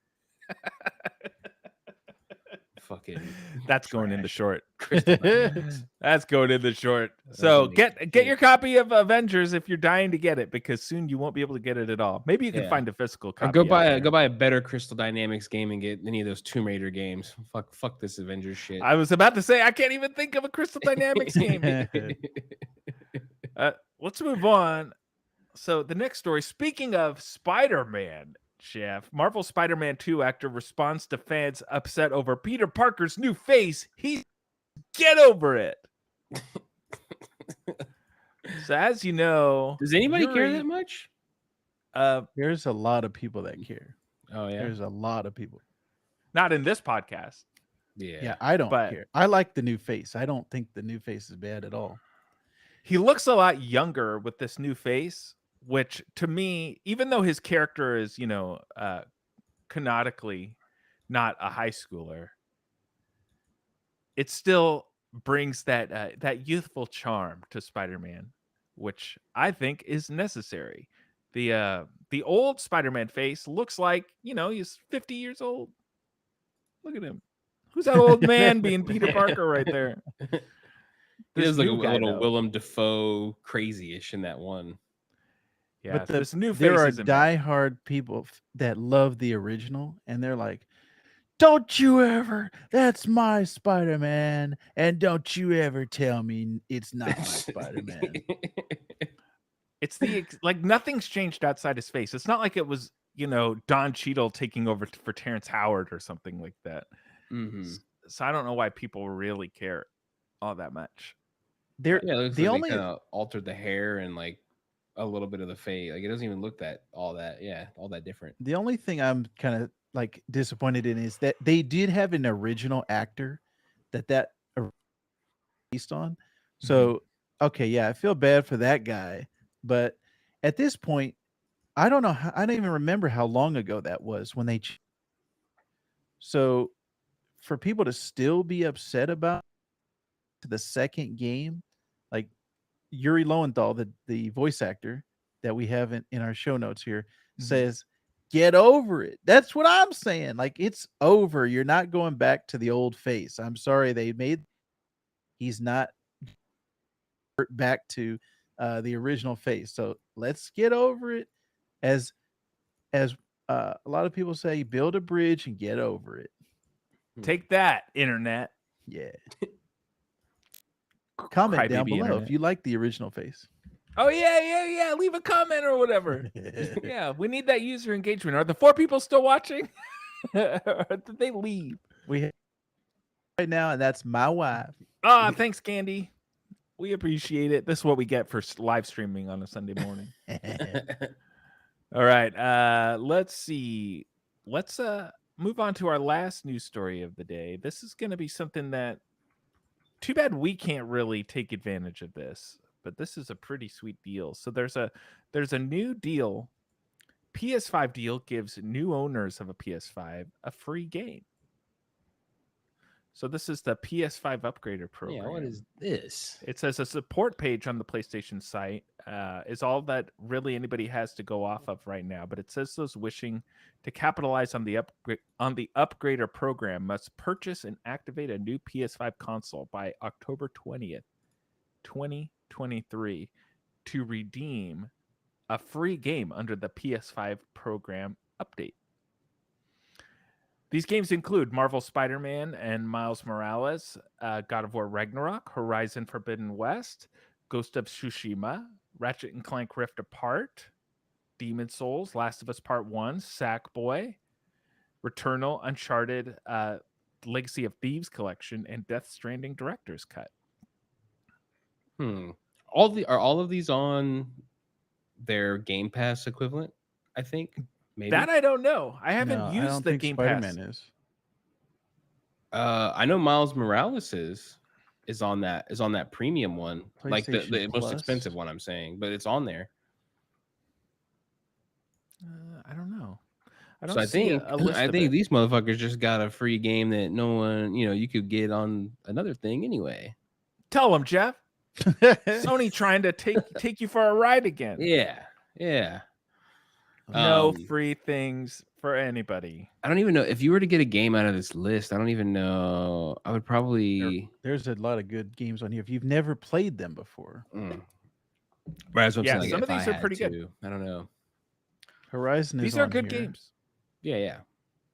Fucking That's going in the trash. short. Crystal Dynamics. That's going in the short. So Doesn't make get your copy of Avengers if you're dying to get it, because soon you won't be able to get it at all. Maybe you can Yeah. find a physical Or copy. go out there. buy a better Crystal Dynamics game and get any of those Tomb Raider games. Fuck this Avengers shit. I was about to say I can't even think of a Crystal Dynamics game. Let's move on. So the next story. Speaking of Spider-Man, Jeff, Marvel Spider-Man 2 actor responds to fans upset over Peter Parker's new face. Get over it. So as you know, Does anybody care Yuri- that much? There's a lot of people that care. Oh yeah. There's a lot of people. not in this podcast. Yeah, I don't but- care. I like the new face. I don't think the new face is bad at all. He looks a lot younger with this new face, which to me, even though his character is, canonically not a high schooler, it still brings that youthful charm to Spider-Man, which I think is necessary. The old Spider-Man face looks like, he's 50 years old. Look at him. Who's that old man being Peter Parker right there? He This does like a new guy, little though. Willem Dafoe crazy-ish in that one. Yeah, But this new face there are isn't bad. diehard people that love the original, and they're like, "Don't you ever? That's my Spider-Man, and don't you ever tell me it's not my Spider-Man." It's like nothing's changed outside his face. It's not like it was, Don Cheadle taking over for Terrence Howard or something like that. Mhm. So I don't know why people really care all that much. There, Yeah, it looks the like only they kind of altered the hair and like a little bit of the face. Like it doesn't even look all that different. the only thing I'm kind of like disappointed in is that they did have an original actor that based on. So okay, yeah, I feel bad for that guy, but at this point, I don't know. I don't even remember how long ago that was when they. So, for people to still be upset about the second game, like Yuri Lowenthal, the voice actor that we have in our show notes here, says, "Get over it." That's what I'm saying. Like, it's over. You're not going back to the old face. I'm sorry he's not back to the original face. So let's get over it. As a lot of people say, build a bridge and get over it. Take that, internet. Yeah. Comment down Crybaby below internet. if you like the original face. Oh yeah. Leave a comment or whatever. Yeah, we need that user engagement. Are the 4 people still watching? Or did they leave? We have right now, and that's my wife. Thanks, Candy. We appreciate it. This is what we get for live streaming on a Sunday morning. All right. Let's see. Let's move on to our last news story of the day. This is going to be something that too bad we can't really take advantage of this, but this is a pretty sweet deal. So there's a new deal. PS5 deal gives new owners of a PS5 a free game. So this is the PS5 upgrader program. Yeah, what is this? It says a support page on the PlayStation site is all that really anybody has to go off of right now. But it says those wishing to capitalize on the upgrader program must purchase and activate a new PS5 console by October 20th, 2023 to redeem a free game under the PS5 program update. These games include Marvel Spider-Man and Miles Morales, God of War Ragnarok, Horizon Forbidden West, Ghost of Tsushima, Ratchet and Clank Rift Apart, Demon Souls, Last of Us Part 1, Sackboy, Returnal, Uncharted, Legacy of Thieves Collection, and Death Stranding Director's Cut. Are all of these on their Game Pass equivalent? I think maybe That I don't know. I haven't No, I used don't the think Game Spider-Man Pass. is. I know Miles Morales is on that premium one, like the PlayStation most Plus? expensive one. I'm saying, but it's on there. I don't know. I don't So I see think a list I of think it. these motherfuckers just got a free game that no one, you could get on another thing anyway. Tell them, Jeff. Sony trying to take you for a ride again. Yeah. No Um, free things for anybody. I don't even know if you were to get a game out of this list. I don't even know. I would probably. There's a lot of good games on here. If you've never played them before, Right, that's what I'm Yeah, saying. Like, some if of these I are had pretty good. to, I don't know. Horizon is These are on good here. games. Yeah.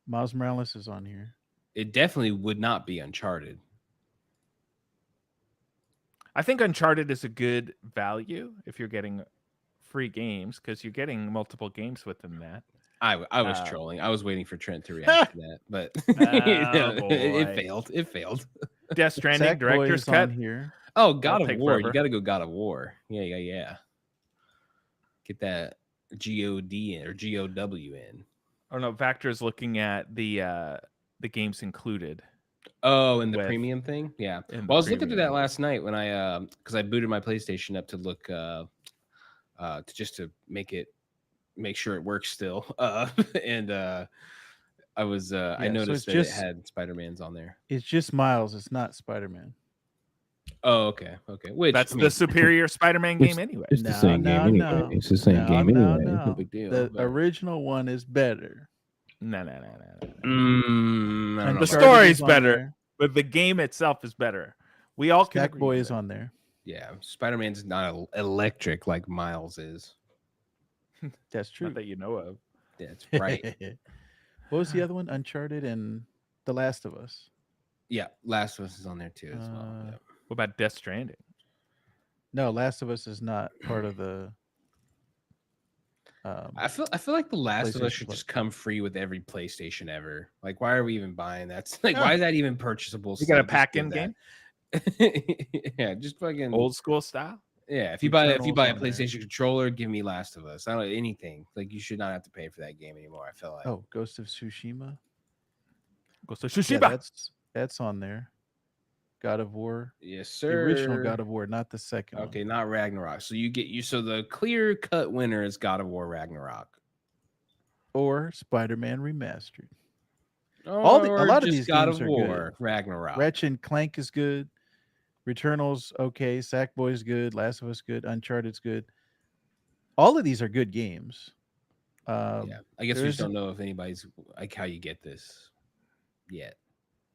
Miles Morales is on here. It definitely would not be Uncharted. I think Uncharted is a good value if you're getting free games because you're getting multiple games within that. I was Uh, trolling. I was waiting for Trent to react to that, but Oh, it boy. failed. It failed. Death Stranding Sackboy director's is cut. on here. Oh, God of take War. forever. You got to go God of War. Yeah. Get that GOD in or GOW in. Oh no, Vector is looking at the games included. Oh, and the with- premium thing? Yeah. in the Well, I was looking through that premium. last night when I because I booted my PlayStation up to look to make sure it works still. And I was I Yeah, so noticed it's that it just- had Spider-Man's on there. It's just Miles. It's not Spider-Man. Oh, okay. Which That's I mean, the superior Spider-Man game anyway. It's the same game anyway. It's the same game anyway. no big deal. The but- original one is better. No. I don't know The about story's is on better. there. But the game itself is better. We all can agree Sackboy with is it. on there. Yeah, Spider-Man's not electric like Miles is. That's true. Not that you know of. That's right. What was the other one? Uncharted and The Last of Us. Yeah, Last of Us is on there too as well. Uh, Yeah. What about Death Stranding? No, Last of Us is not part of the. I feel like The Last of Us PlayStation should Plus. just come free with every PlayStation ever. Like, why are we even buying that? It's like, why is that even purchasable? You got a still? Just pack-in give game? that. Yeah, just fucking Old school style? Yeah, if you buy a Eternals on there. PlayStation controller, give me Last of Us. I don't anything. Like, you should not have to pay for that game anymore. I feel like. Oh, Ghost of Tsushima. Ghost of Yeah, Tsushima. that's on there. God of War. Yes, The sir. original God of War, not the second one. Okay, not Ragnarok. So so the clear cut winner is God of War Ragnarok. Or Spider-Man Remastered. Or a lot of just these God games of are War good. Ragnarok. Ratchet and Clank is good. Returnal's okay. Sackboy's good. Last of Us good. Uncharted's good. All of these are good games. Yeah, I guess we just there's- don't know if anybody's like how you get this yet.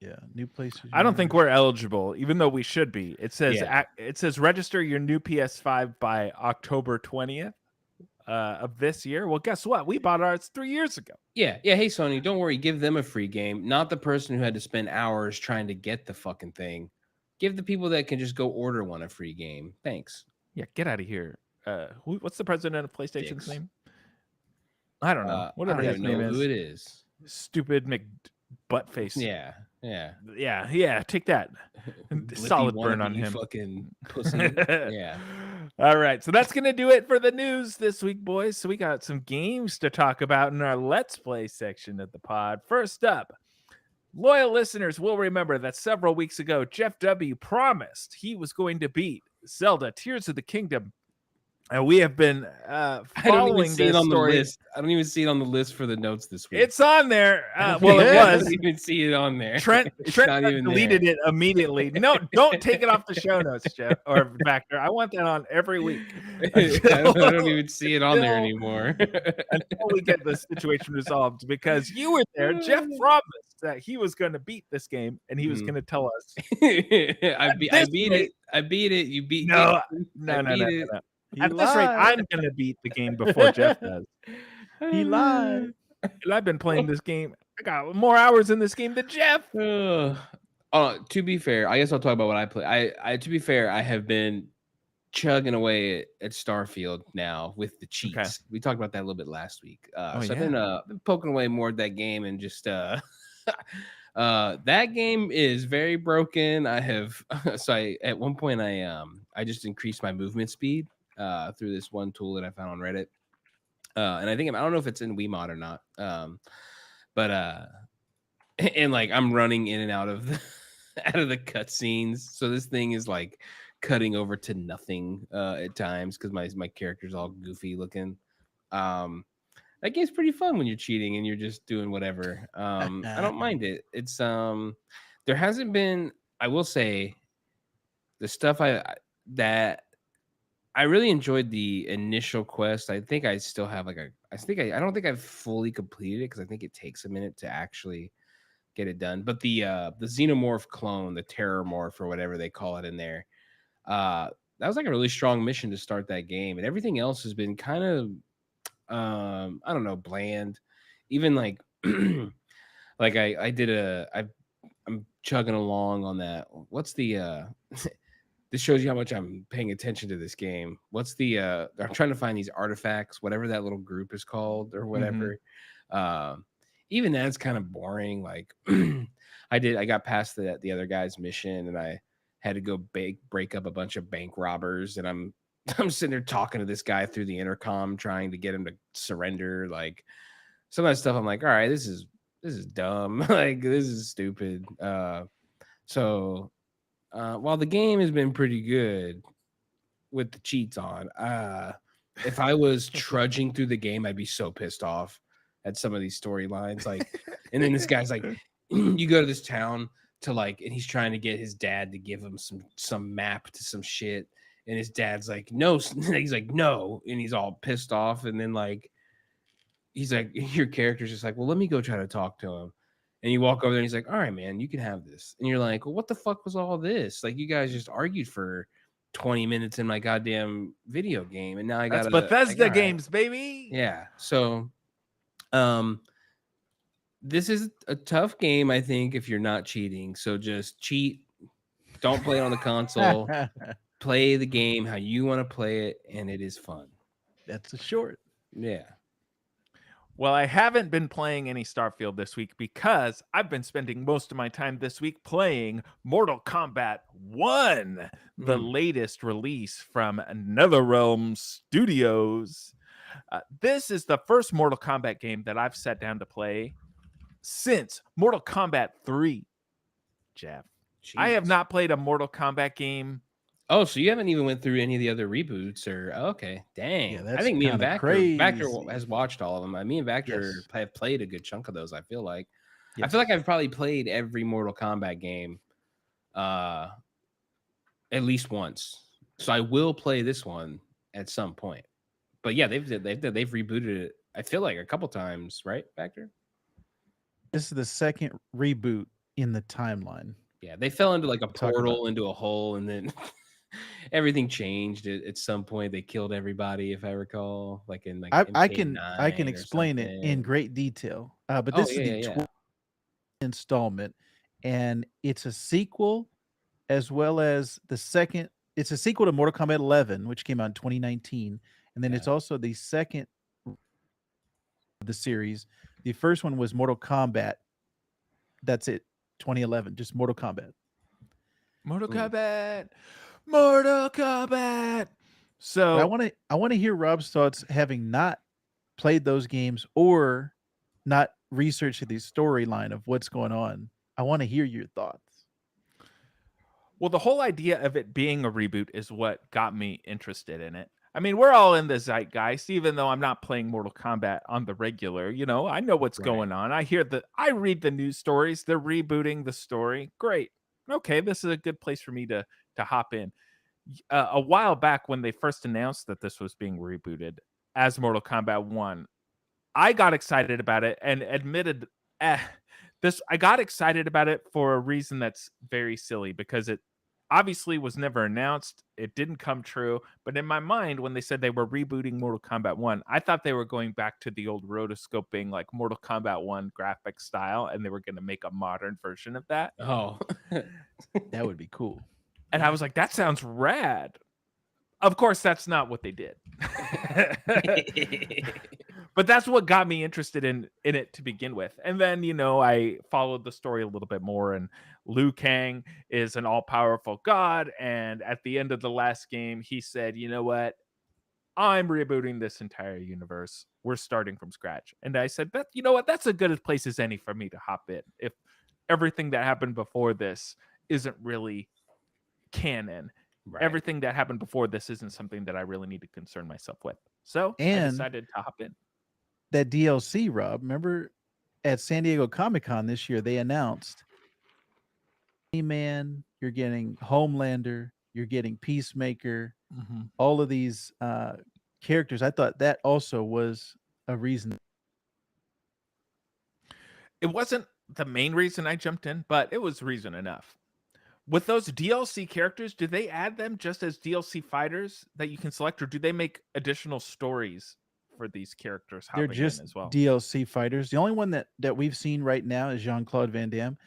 Yeah, new PlayStation. I don't think we're eligible, even though we should be. It says Yeah. it says register your new PS5 by October 20th of this year. Well, guess what? We bought ours 3 years ago. Yeah. Hey, Sony, don't worry. Give them a free game, not the person who had to spend hours trying to get the fucking thing. Give the people that can just go order one a free game. Thanks. Yeah, get out of here. What's the president of PlayStation's Dicks. name? I don't know. I Whatever don't his even know name who is. it is. Stupid McButtface. Yeah. Yeah. Take that. Blippi Solid burn wannabe on him. Fucking pussy. Yeah. All right, so that's gonna do it for the news this week, boys. So we got some games to talk about in our Let's Play section of the pod. First up, loyal listeners will remember that several weeks ago, Jeff W. promised he was going to beat Zelda Tears of the Kingdom. And we have been I don't following even see this it on the story. list. I don't even see it on the list for the notes this week. It's on there. Well, it I was. don't even see it on there. Trent It's not even deleted there. it immediately. No, don't take it off the show notes, Jeff or Vector. I want that on every week. I don't even see it on there until- anymore. Until we get the situation resolved, because you were there. Jeff promised that he was going to beat this game, and he was Mhm. going to tell us. I beat this it. rate- I beat it. You beat No, me. No. beat it. At this rate, I'm going to beat the game before Jeff does. He lied. And I've been playing this game. I got more hours in this game than Jeff. To be fair, I guess I'll talk about what I play. I to be fair, I have been chugging away at Starfield now with the cheats. Okay. We talked about that a little bit last week. Oh, So I've been poking away more at that game and just that game is very broken. I have at one point I just increased my movement speed through this one tool that I found on Reddit. And I don't know if it's in Wiimote or not. But and like I'm running in and out of out of the cutscenes. So this thing is like cutting over to nothing at times because my character's all goofy looking. That game's pretty fun when you're cheating and you're just doing whatever. I don't mind it. It's there hasn't been, I will say, the stuff that I really enjoyed the initial quest. I think I still have like I don't think I've fully completed it because I think it takes a minute to actually get it done. But the xenomorph clone, the terror morph or whatever they call it in there, that was like a really strong mission to start that game, and everything else has been kind of I don't know, bland. Even like like I'm chugging along on that. What's the this shows you how much I'm paying attention to this game. What's the I'm trying to find these artifacts, whatever that little group is called or whatever. Even that's kind of boring. Like I got past the other guy's mission and I had to go break up a bunch of bank robbers, and I'm sitting there talking to this guy through the intercom trying to get him to surrender. Like some of that stuff I'm like, all right, this is dumb. Like this is stupid. So while the game has been pretty good with the cheats on, if I was trudging through the game, I'd be so pissed off at some of these storylines. Like, and then this guy's like, you go to this town to like, and he's trying to get his dad to give him some map to some shit, and his dad's like, no, he's like, no, and he's all pissed off, and then like, he's like, your character's just like, well, let me go try to talk to him. And you walk over there and he's like, all right, man, you can have this. And you're like, well, what the fuck was all this? Like, you guys just argued for 20 minutes in my goddamn video game. And now I got That's Bethesda games, baby. Yeah. So, this is a tough game, I think, if you're not cheating. So just cheat. Don't play it on the console. Play the game how you want to play it, and it is fun. That's a short. Yeah. Well, I haven't been playing any Starfield this week because I've been spending most of my time this week playing Mortal Kombat 1, the latest release from NetherRealm Studios. This is the first Mortal Kombat game that I've sat down to play since Mortal Kombat 3, Jeff. Jeez. I have not played a Mortal Kombat game. Oh, so you haven't even went through any of the other reboots or okay. Dang. Yeah, that's I think me and kinda Vactor crazy. has watched all of them. Me and Vactor Yes. have played a good chunk of those, I feel like. I Yes. feel like I've probably played every Mortal Kombat game at least once. So I will play this one at some point. But yeah, they've rebooted it, I feel like a couple times, right, Vactor? This is the second reboot in the timeline. Yeah, they fell into like a Talk portal about- into a hole, and then everything changed at some point. They killed everybody, if I recall. Like in like I can MK9 or explain it in something. great detail. But Oh, this is yeah, the yeah, 12th installment, and it's a sequel as well as the second. It's a sequel to Mortal Kombat 11, which came out in 2019, and then it's also the second of the series. The first one was Mortal Kombat. That's it, 2011, just Mortal Kombat. Mortal Ooh. Kombat. Mortal Kombat. But So I want to hear Rob's thoughts, having not played those games or not researched the storyline of what's going on. I want to hear your thoughts. Well, the whole idea of it being a reboot is what got me interested in it. I mean, we're all in the zeitgeist, even though I'm not playing Mortal Kombat on the regular. You know, I know what's Right. going on. I read the news stories. They're rebooting the story. Great. Okay, this is a good place for me to hop in. A while back, when they first announced that this was being rebooted as Mortal Kombat 1, I got excited about it and admitted I got excited about it for a reason that's very silly, because it obviously was never announced. It didn't come true. But in my mind, when they said they were rebooting Mortal Kombat 1, I thought they were going back to the old rotoscoping, like Mortal Kombat 1 graphic style, and they were going to make a modern version of that. Oh, That would be cool. And I was like, that sounds rad. Of course, that's not what they did. But that's what got me interested in it to begin with. And then, you know, I followed the story a little bit more, and Liu Kang is an all-powerful god. And at the end of the last game, he said, you know what? I'm rebooting this entire universe. We're starting from scratch. And I said, you know what? That's as good a place as any for me to hop in. If everything that happened before this isn't really canon, everything that happened before this isn't something that I really need to concern myself with. So I And decided to hop in. that DLC, Rob, remember at San Diego Comic-Con this year, they announced Man, you're getting Homelander, you're getting Peacemaker, all of these characters. I thought that also was a reason. It wasn't the main reason I jumped in, but it was reason enough. With those DLC characters, do they add them just as DLC fighters that you can select, or do they make additional stories for these characters They're hopping just in as well? DLC fighters. The only one that we've seen right now is Jean-Claude Van Damme,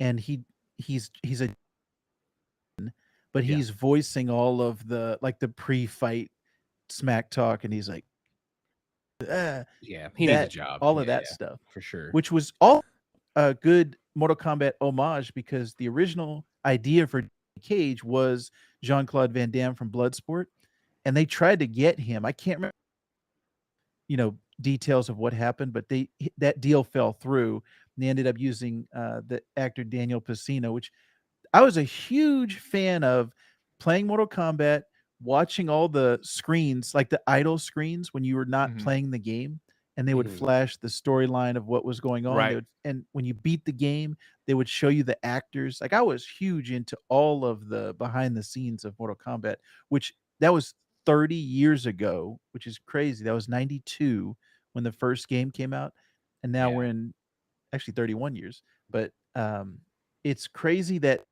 and he's a but he's voicing all of the like the pre-fight smack talk, and he's like, he needs a job. All of that stuff for sure. which was all a good Mortal Kombat homage, because the original idea for Cage was Jean-Claude Van Damme from Bloodsport, and they tried to get him. I can't remember, details of what happened, but that deal fell through. And they ended up using the actor Daniel Pacino, which I was a huge fan of playing Mortal Kombat, watching all the screens, like the idle screens when you were not playing the game, and they would flash the storyline of what was going on. Right. And when you beat the game, they would show you the actors. Like I was huge into all of the behind the scenes of Mortal Kombat, which that was 30 years ago, which is crazy. That was 92 when the first game came out. And now we're in actually 31 years. But it's crazy that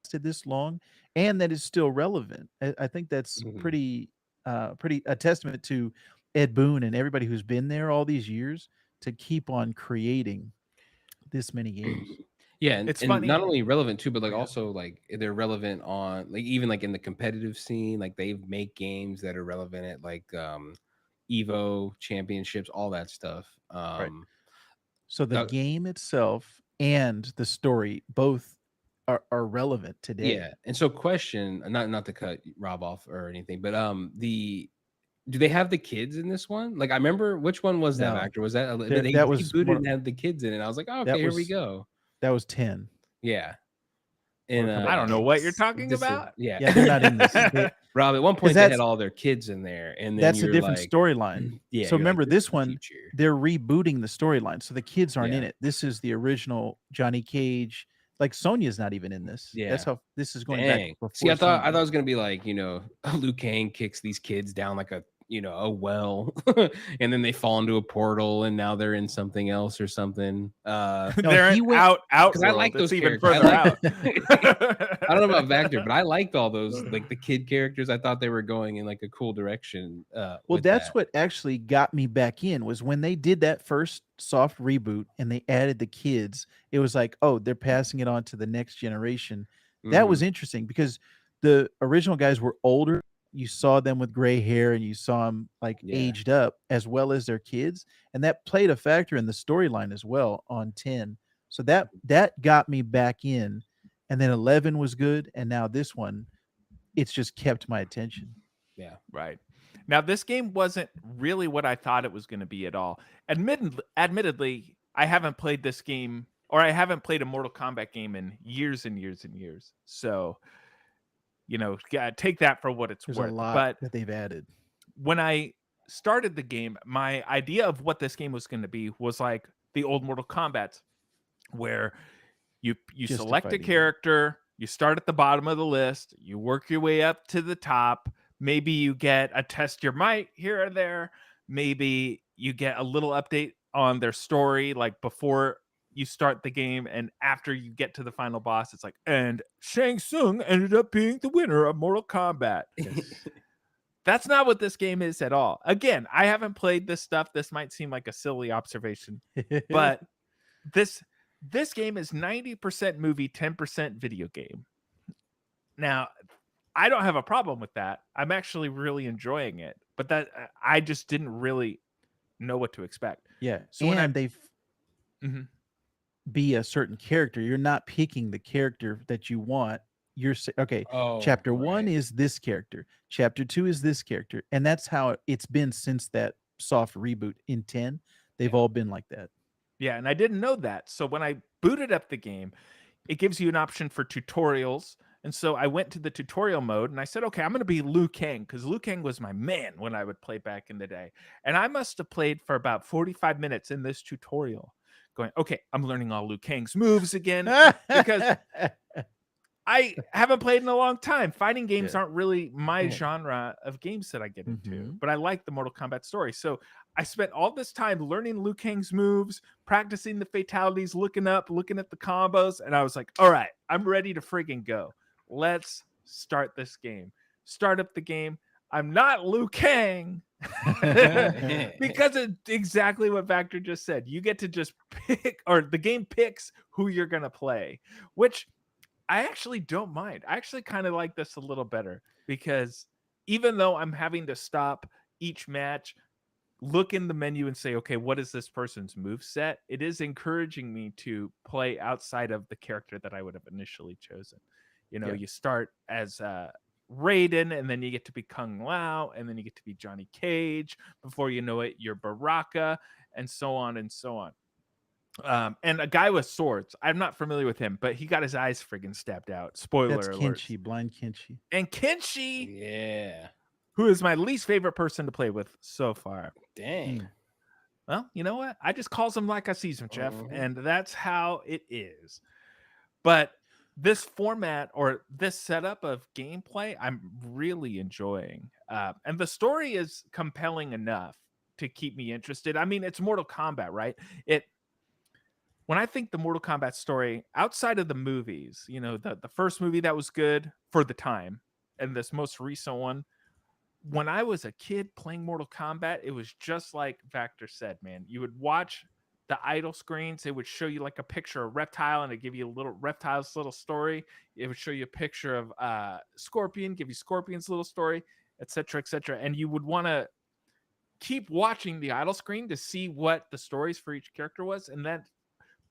lasted this long and that is still relevant. I think that's pretty a testament to Ed Boon and everybody who's been there all these years to keep on creating this many games. Yeah, and, It's and funny. not only relevant too, but like also like they're relevant on like even like in the competitive scene, like they make games that are relevant at like Evo championships, all that stuff. So the game itself and the story both are relevant today. Yeah, and so question, not to cut Rob off or anything, but do they have the kids in this one? Like I remember, which one was that No. actor? Was that That was rebooted and had the kids in it? I was like, oh, okay, here we go. That was 10. Yeah. And I don't know what you're talking about. Yeah, they're not in this. Rob, at one point they had all their kids in there, and then that's a different storyline. Yeah. So remember, like, this one, they're rebooting the storyline, so the kids aren't in Yeah. it. This is the original Johnny Cage. Like Sonya's not even in this. Yeah. That's how this is going Dang. back. Before See, I thought it Sonya. was gonna be like, Liu Kang kicks these kids down like a well, and then they fall into a portal, and now they're in something else or something. They're out because I like those even characters. further out. I don't know about Vector, but I liked all those like the kid characters. I thought they were going in like a cool direction. Well, that's what actually got me back in was when they did that first soft reboot and they added the kids. It was like, oh, they're passing it on to the next generation. That was interesting because the original guys were older. You saw them with gray hair and you saw them like aged up as well as their kids. And that played a factor in the storyline as well on 10. So that got me back in. And then 11 was good. And now this one, it's just kept my attention. Yeah. Right. Now, this game wasn't really what I thought it was going to be at all. Admittedly, I haven't played this game, or I haven't played a Mortal Kombat game in years and years and years. So, take that for what it's There's worth. a lot but that they've added. When I started the game, my idea of what this game was going to be was like the old Mortal Kombat, where you select a character, you start at the bottom of the list, you work your way up to the top. Maybe you get a test your might here or there. Maybe you get a little update on their story, like before you start the game, and after you get to the final boss, it's like, and Shang Tsung ended up being the winner of Mortal Kombat. That's not what this game is at all. Again, I haven't played this stuff. This might seem like a silly observation, but this game is 90% movie, 10% video game. Now, I don't have a problem with that. I'm actually really enjoying it, but that I just didn't really know what to expect. Yeah. So and they've be a certain character. You're not picking the character that you want. okay, Oh, chapter 1 right. is this character, chapter 2 is this character, and that's how it's been since that soft reboot in 10. They've Yeah. all been like that. Yeah, and I didn't know that. So when I booted up the game, it gives you an option for tutorials. And so I went to the tutorial mode and I said, okay, I'm going to be Liu Kang because Liu Kang was my man when I would play back in the day. And I must have played for about 45 minutes in this tutorial going, okay, I'm learning all Liu Kang's moves again because I haven't played in a long time. Fighting games Yeah. aren't really my Yeah. genre of games that I get into, Mhm. but I like the Mortal Kombat story. So I spent all this time learning Liu Kang's moves, practicing the fatalities, looking up, looking at the combos, and I was like, all right, I'm ready to friggin' go. Let's start this game. Start up the game. I'm not Liu Kang. Because of exactly what Vactor just said. You get to just pick, or the game picks who you're going to play, which I actually don't mind. I actually kind of like this a little better because even though I'm having to stop each match, look in the menu and say, okay, what is this person's move set? It is encouraging me to play outside of the character that I would have initially chosen. You know, Yeah. you start as Raiden, and then you get to be Kung Lao, and then you get to be Johnny Cage. Before you know it, you're Baraka, and so on and so on. And a guy with swords. I'm not familiar with him, but he got his eyes friggin' stabbed out. Spoiler That's alert. Kenshi, blind Kenshi. And Kenshi, Yeah. who is my least favorite person to play with so far. Dang. Mm. Well, you know what? I just calls him like I sees him, Jeff, Mhm. and that's how it is. But this format or this setup of gameplay, I'm really enjoying. And the story is compelling enough to keep me interested. I mean, it's Mortal Kombat, right? When I think the Mortal Kombat story, outside of the movies, you know, the first movie that was good for the time, and this most recent one, when I was a kid playing Mortal Kombat, it was just like Vactor said, man. You would watch the idle screens, it would show you like a picture of Reptile and it'd give you a little Reptile's little story. It would show you a picture of Scorpion, give you Scorpion's little story, etc., etc. And you would want to keep watching the idle screen to see what the stories for each character was, and then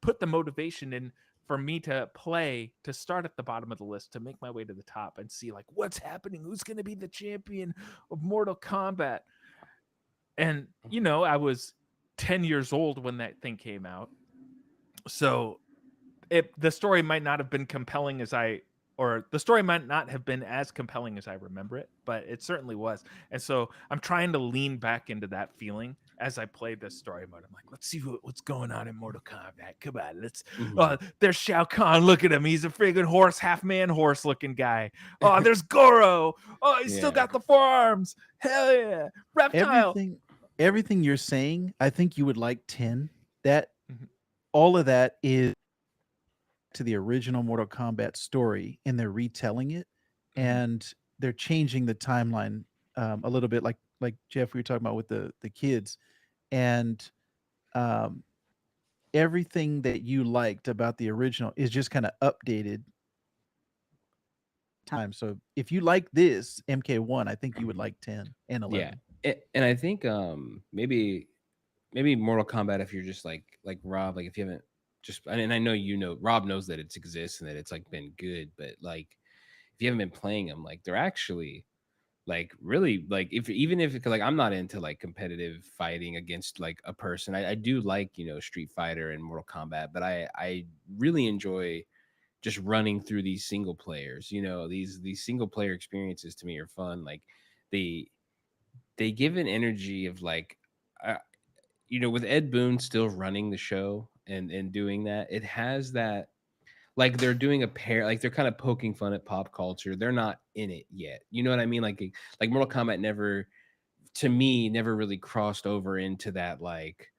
put the motivation in for me to play, to start at the bottom of the list, to make my way to the top and see like what's happening, who's going to be the champion of Mortal Kombat. And you know, I was 10 years old when that thing came out, so the story might not have been compelling as the story might not have been as compelling as I remember it, but it certainly was. And so I'm trying to lean back into that feeling as I play this story mode. I'm like, let's see what's going on in Mortal Kombat. Come on, let's. There's Shao Kahn. Look at him. He's a friggin' horse, half man horse looking guy. Oh, there's Goro. Oh, he's still got the forearms. Hell yeah, Reptile. Everything you're saying, I think you would like 10. That Mhm. all of that is to the original Mortal Kombat story, and they're retelling it, and they're changing the timeline a little bit, like Jeff we were talking about with the kids, and everything that you liked about the original is just kind of updated time. So if you like this MK1, I think you would like 10 and 11. Yeah. And I think maybe Mortal Kombat, if you're just like Rob, like if you haven't just, and I know Rob knows that it exists and that it's like been good, but like if you haven't been playing them, like they're actually like really like even if because like I'm not into like competitive fighting against like a person. I do like Street Fighter and Mortal Kombat, but I really enjoy just running through these single players. These single player experiences to me are fun. Like they give an energy of like with Ed Boon still running the show and doing that, it has that like they're doing a pair, like they're kind of poking fun at pop culture. They're not in it yet. You know what I mean? Like Mortal Kombat never, to me, never really crossed over into that like,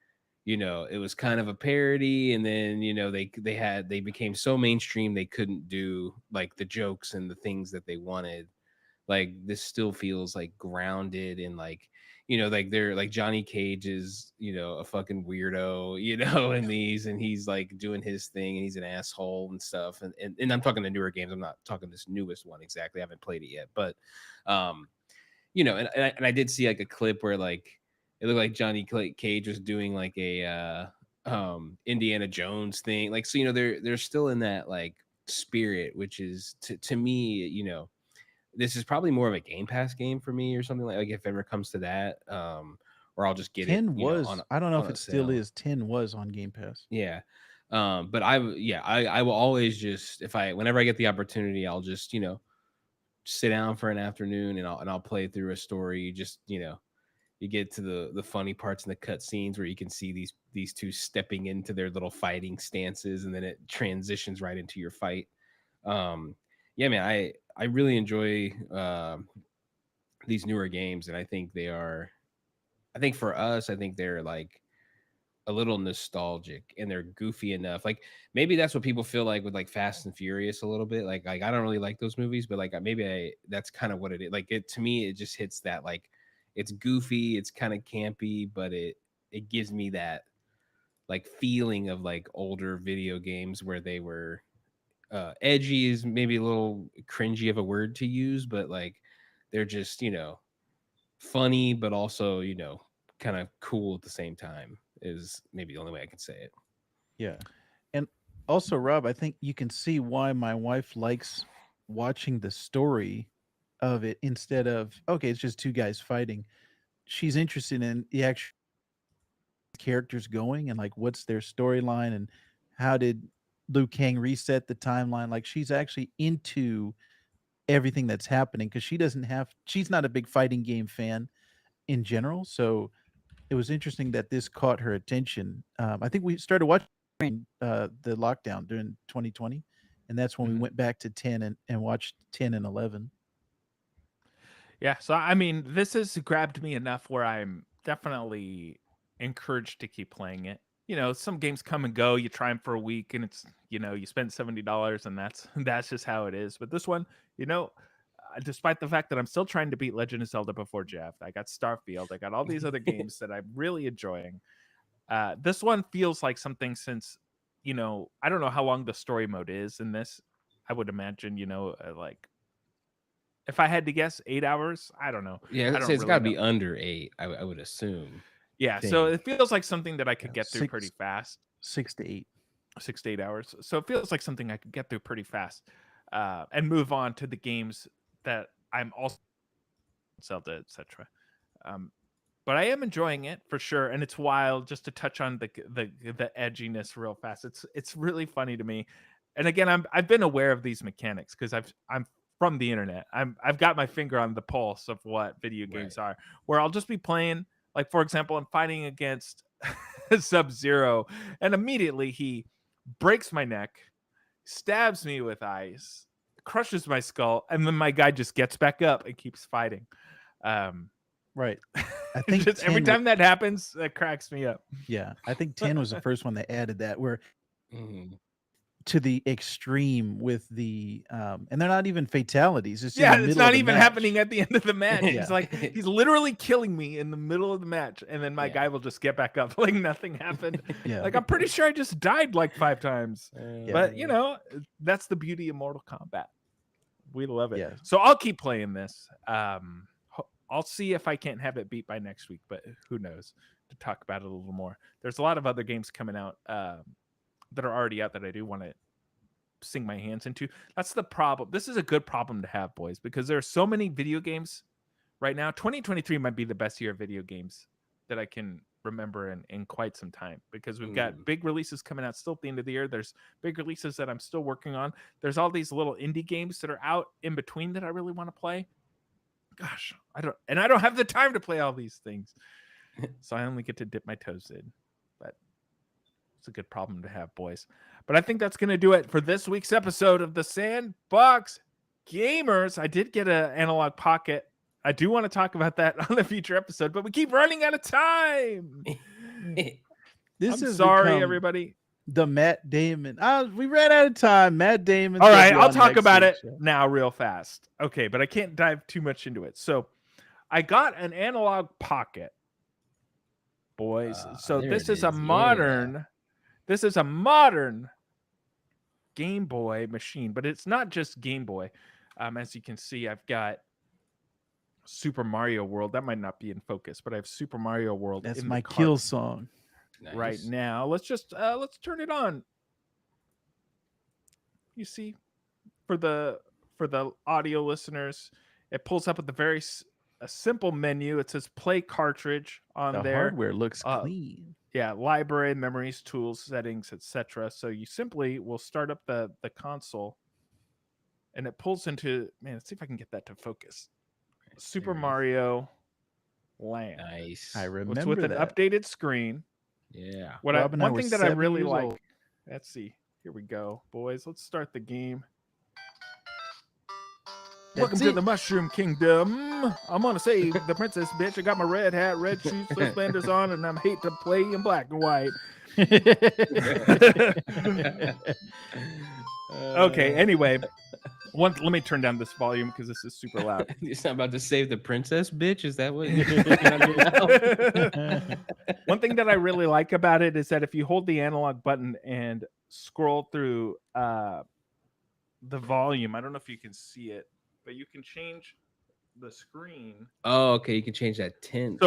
it was kind of a parody, and then they became so mainstream they couldn't do like the jokes and the things that they wanted. Like this still feels like grounded in like like they're like Johnny Cage is a fucking weirdo in these, and he's like doing his thing and he's an asshole and stuff, and I'm talking the newer games, I'm not talking this newest one exactly, I haven't played it yet, but and I did see like a clip where like it looked like Johnny Cage was doing like a Indiana Jones thing, like, so they're still in that like spirit, which is to me, this is probably more of a Game Pass game for me or something like if it ever comes to that. Or I'll just get it, 10 on was, I don't know if a it still sale. is. 10 was on Game Pass. Yeah. But I will always just whenever I get the opportunity, I'll just, sit down for an afternoon and I'll play through a story. You just, you get to the funny parts in the cut scenes where you can see these two stepping into their little fighting stances, and then it transitions right into your fight. Yeah, man, I really enjoy these newer games, and I think for us, I think they're like a little nostalgic and they're goofy enough. Like maybe that's what people feel like with like Fast and Furious a little bit. Like I don't really like those movies, but like that's kind of what it is. Like it to me, it just hits that like it's goofy, it's kind of campy, but it gives me that like feeling of like older video games where they were edgy is maybe a little cringy of a word to use, but like they're just, funny, but also, kind of cool at the same time is maybe the only way I can say it. Yeah. And also, Rob, I think you can see why my wife likes watching the story of it instead of, okay, it's just two guys fighting. She's interested in the actual characters going and like what's their storyline and how did Liu Kang reset the timeline. Like she's actually into everything that's happening because she's not a big fighting game fan in general. So it was interesting that this caught her attention. I think we started watching the lockdown during 2020, and that's when we went back to 10 and watched 10 and 11. Yeah, so I mean, this has grabbed me enough where I'm definitely encouraged to keep playing it. Some games come and go. You try them for a week, and it's you spend $70, and that's that's just how it is. But this one, despite the fact that I'm still trying to beat Legend of Zelda before Jeff, I got Starfield, I got all these other games that I'm really enjoying. This one feels like something since, I don't know how long the story mode is in this. I would imagine, like if I had to guess, 8 hours. I don't know. Yeah, I I'd don't say it's really got to know. be under 8. I would assume. Yeah, so it feels like something that I could get through pretty fast. 6 to 8. 6 to 8 hours. So it feels like something I could get through pretty fast, and move on to the games that I'm also Zelda, etc. But I am enjoying it for sure, and it's wild. Just to touch on the edginess real fast, it's really funny to me. And again, I've been aware of these mechanics because I'm from the internet. I've got my finger on the pulse of what video games are. Where I'll just be playing, like for example, I'm fighting against Sub-Zero, and immediately he breaks my neck, stabs me with ice, crushes my skull, and then my guy just gets back up and keeps fighting. Right. I think just every time that happens, that cracks me up. Yeah, I think 10 was the first one that added that, where Mhm. to the extreme with the and they're not even fatalities. It's in Yeah, the it's middle not of the even match. happening at the end of the match. Yeah. He's like, he's literally killing me in the middle of the match, and then my guy will just get back up like nothing happened. Yeah. Like I'm pretty sure I just died like 5 times. Yeah. But that's the beauty of Mortal Kombat. We love it. Yeah. So I'll keep playing this. I'll see if I can't have it beat by next week, but who knows? To talk about it a little more. There's a lot of other games coming out that are already out that I do want to sing my hands into. That's the problem. This is a good problem to have, boys, because there are so many video games right now. 2023 might be the best year of video games that I can remember in quite some time, because we've got big releases coming out still at the end of the year. There's big releases that I'm still working on. There's all these little indie games that are out in between that I really want to play. Gosh, I don't have the time to play all these things. So I only get to dip my toes in. But it's a good problem to have, boys. But I think that's going to do it for this week's episode of the Sandbox Gamers. I did get an analog pocket. I do want to talk about that on a future episode, but we keep running out of time. This I'm is sorry, everybody. The Matt Damon. We ran out of time. Matt Damon. All right, I'll talk about it now real fast. Okay, but I can't dive too much into it. So I got an analog pocket, boys. So this is a modern, this is a modern Game Boy machine, but it's not just Game Boy. As you can see, I've got Super Mario World. That might not be in focus, but I have Super Mario World. That's in my kill song. Right now. Let's turn it on. You see, for the audio listeners, it pulls up at the a simple menu. It says play cartridge on The there. hardware looks Uh, clean. Yeah, library, memories, tools, settings, etc. So you simply will start up the console, and it pulls into, man, let's see if I can get that to focus. Super There it is. Mario Land. Nice. I It's remember with an that. updated screen. Yeah. Rob and I One were thing that I 7 really years like. old. Let's see. Here we go, boys. Let's start the game. Welcome to the Mushroom Kingdom. I'm gonna save the princess, bitch. I got my red hat, red shoes, suspenders on, and I'm hate to play in black and white. Okay. Anyway, let me turn down this volume because this is super loud. You're not about to save the princess, bitch? Is that what you're thinking on your mouth? One thing that I really like about it is that if you hold the analog button and scroll through the volume, I don't know if you can see it, but you can change the screen. Oh, okay. You can change that tint.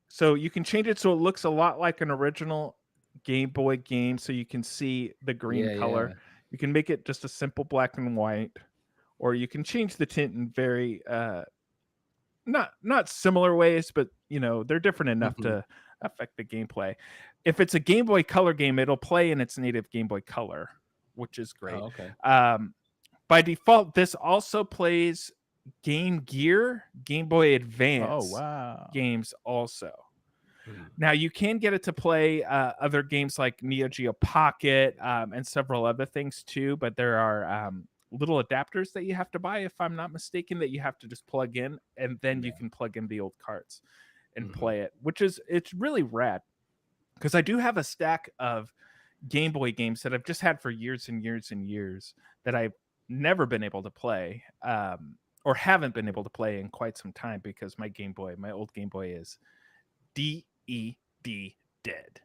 So you can change it so it looks a lot like an original Game Boy game, so you can see the green color. Yeah. You can make it just a simple black and white, or you can change the tint in very not similar ways, but they're different enough to affect the gameplay. If it's a Game Boy Color game, it'll play in its native Game Boy Color, which is great. Oh, okay. By default, this also plays Game Gear, Game Boy Advance games also. Now you can get it to play other games like Neo Geo Pocket and several other things too, but there are little adapters that you have to buy, if I'm not mistaken, that you have to just plug in, and then you can plug in the old carts and play it, it's really rad. Because I do have a stack of Game Boy games that I've just had for years and years and years that I've never been able to play, or haven't been able to play in quite some time, because my old Game Boy is DED dead.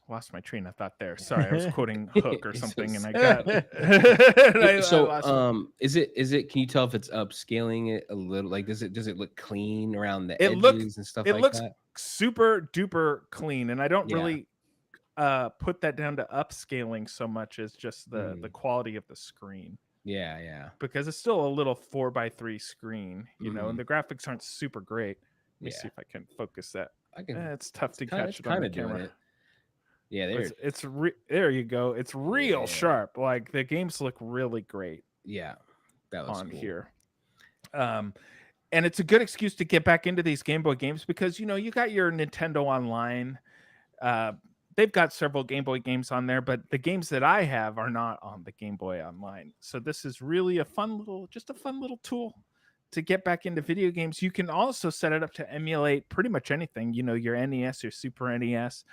Lost my train of thought there. Sorry, I was quoting Hook or something, and I got. Is it? Can you tell if it's upscaling it a little? Like, does it look clean around the edges and stuff like that? It looks super duper clean, and I don't really put that down to upscaling so much as just the quality of the screen. Yeah. Because it's still a little 4:3 screen, and the graphics aren't super great. Let me see if I can focus that. It's tough to catch it on the camera. Yeah, there you go. It's real sharp. Like, the games look really great. Yeah, that was on cool. here. And it's a good excuse to get back into these Game Boy games, because you got your Nintendo Online. They've got several Game Boy games on there, but the games that I have are not on the Game Boy Online. So this is really a fun little tool to get back into video games. You can also set it up to emulate pretty much anything, your NES, your Super NES,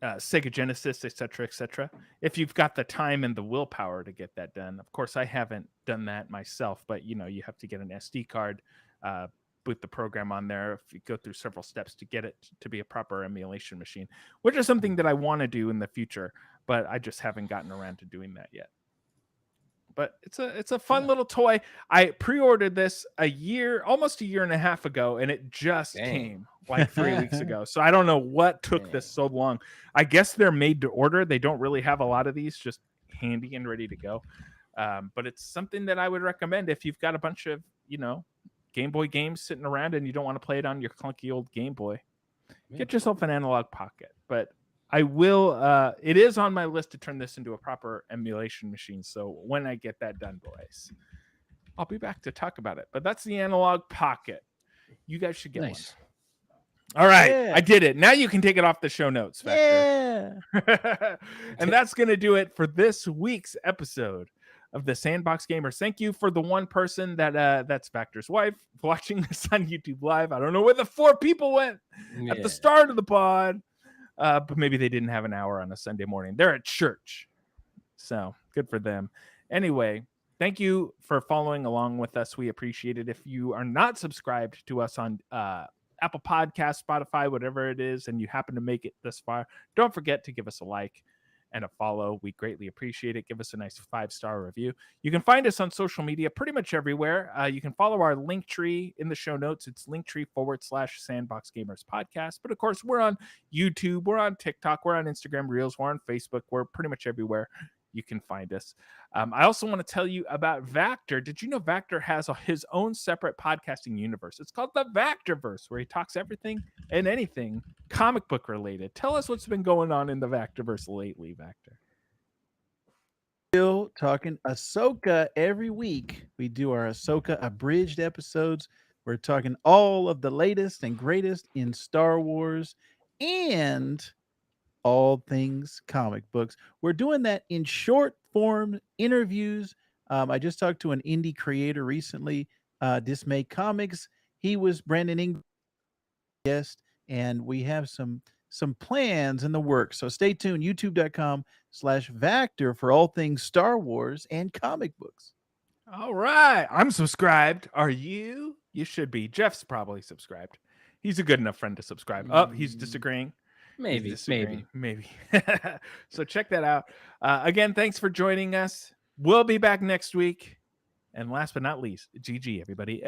Sega Genesis, etc. If you've got the time and the willpower to get that done. Of course, I haven't done that myself, but you have to get an SD card, boot the program on there. If you go through several steps to get it to be a proper emulation machine, which is something that I want to do in the future, but I just haven't gotten around to doing that yet. But it's a fun little toy. I pre-ordered this almost a year and a half ago, and it just came like 3 weeks ago. So I don't know what took this so long. I guess they're made to order. They don't really have a lot of these just handy and ready to go. But it's something that I would recommend if you've got a bunch of, Game Boy games sitting around and you don't want to play it on your clunky old Game Boy. Get yourself an analog pocket. But I will, it is on my list to turn this into a proper emulation machine. So when I get that done, boys, I'll be back to talk about it. But that's the analog pocket. You guys should get one. All right. I did it. Now you can take it off the show notes, Factor. Yeah. And that's going to do it for this week's episode of the Sandbox Gamers. Thank you for the one person that's Factor's wife watching this on YouTube Live. I don't know where the 4 people went at the start of the pod. But maybe they didn't have an hour on a Sunday morning. They're at church. So good for them. Anyway, thank you for following along with us. We appreciate it. If you are not subscribed to us on Apple Podcasts, Spotify, whatever it is, and you happen to make it this far, don't forget to give us a like and a follow. We greatly appreciate it. Give us a nice 5-star review. You can find us on social media pretty much everywhere. You can follow our link tree in the show notes. It's linktree/Sandbox Gamers Podcast. But of course, we're on YouTube, we're on TikTok, we're on Instagram Reels, we're on Facebook. We're pretty much everywhere you can find us. I also want to tell you about Vactor. Did you know Vactor has his own separate podcasting universe? It's called the Vactorverse, where he talks everything and anything comic book related. Tell us what's been going on in the Vactorverse lately, Vactor. Still talking Ahsoka every week. We do our Ahsoka abridged episodes. We're talking all of the latest and greatest in Star Wars and all things comic books. We're doing that in short form interviews. I just talked to an indie creator recently, Dismay Comics. He was Brandon Ingram guest, and we have some plans in the works. So stay tuned. YouTube.com/Vactor for all things Star Wars and comic books. All right. I'm subscribed. Are you? You should be. Jeff's probably subscribed. He's a good enough friend to subscribe. Oh, he's disagreeing. Maybe. So check that out. Again, thanks for joining us. We'll be back next week. And last but not least, GG, everybody.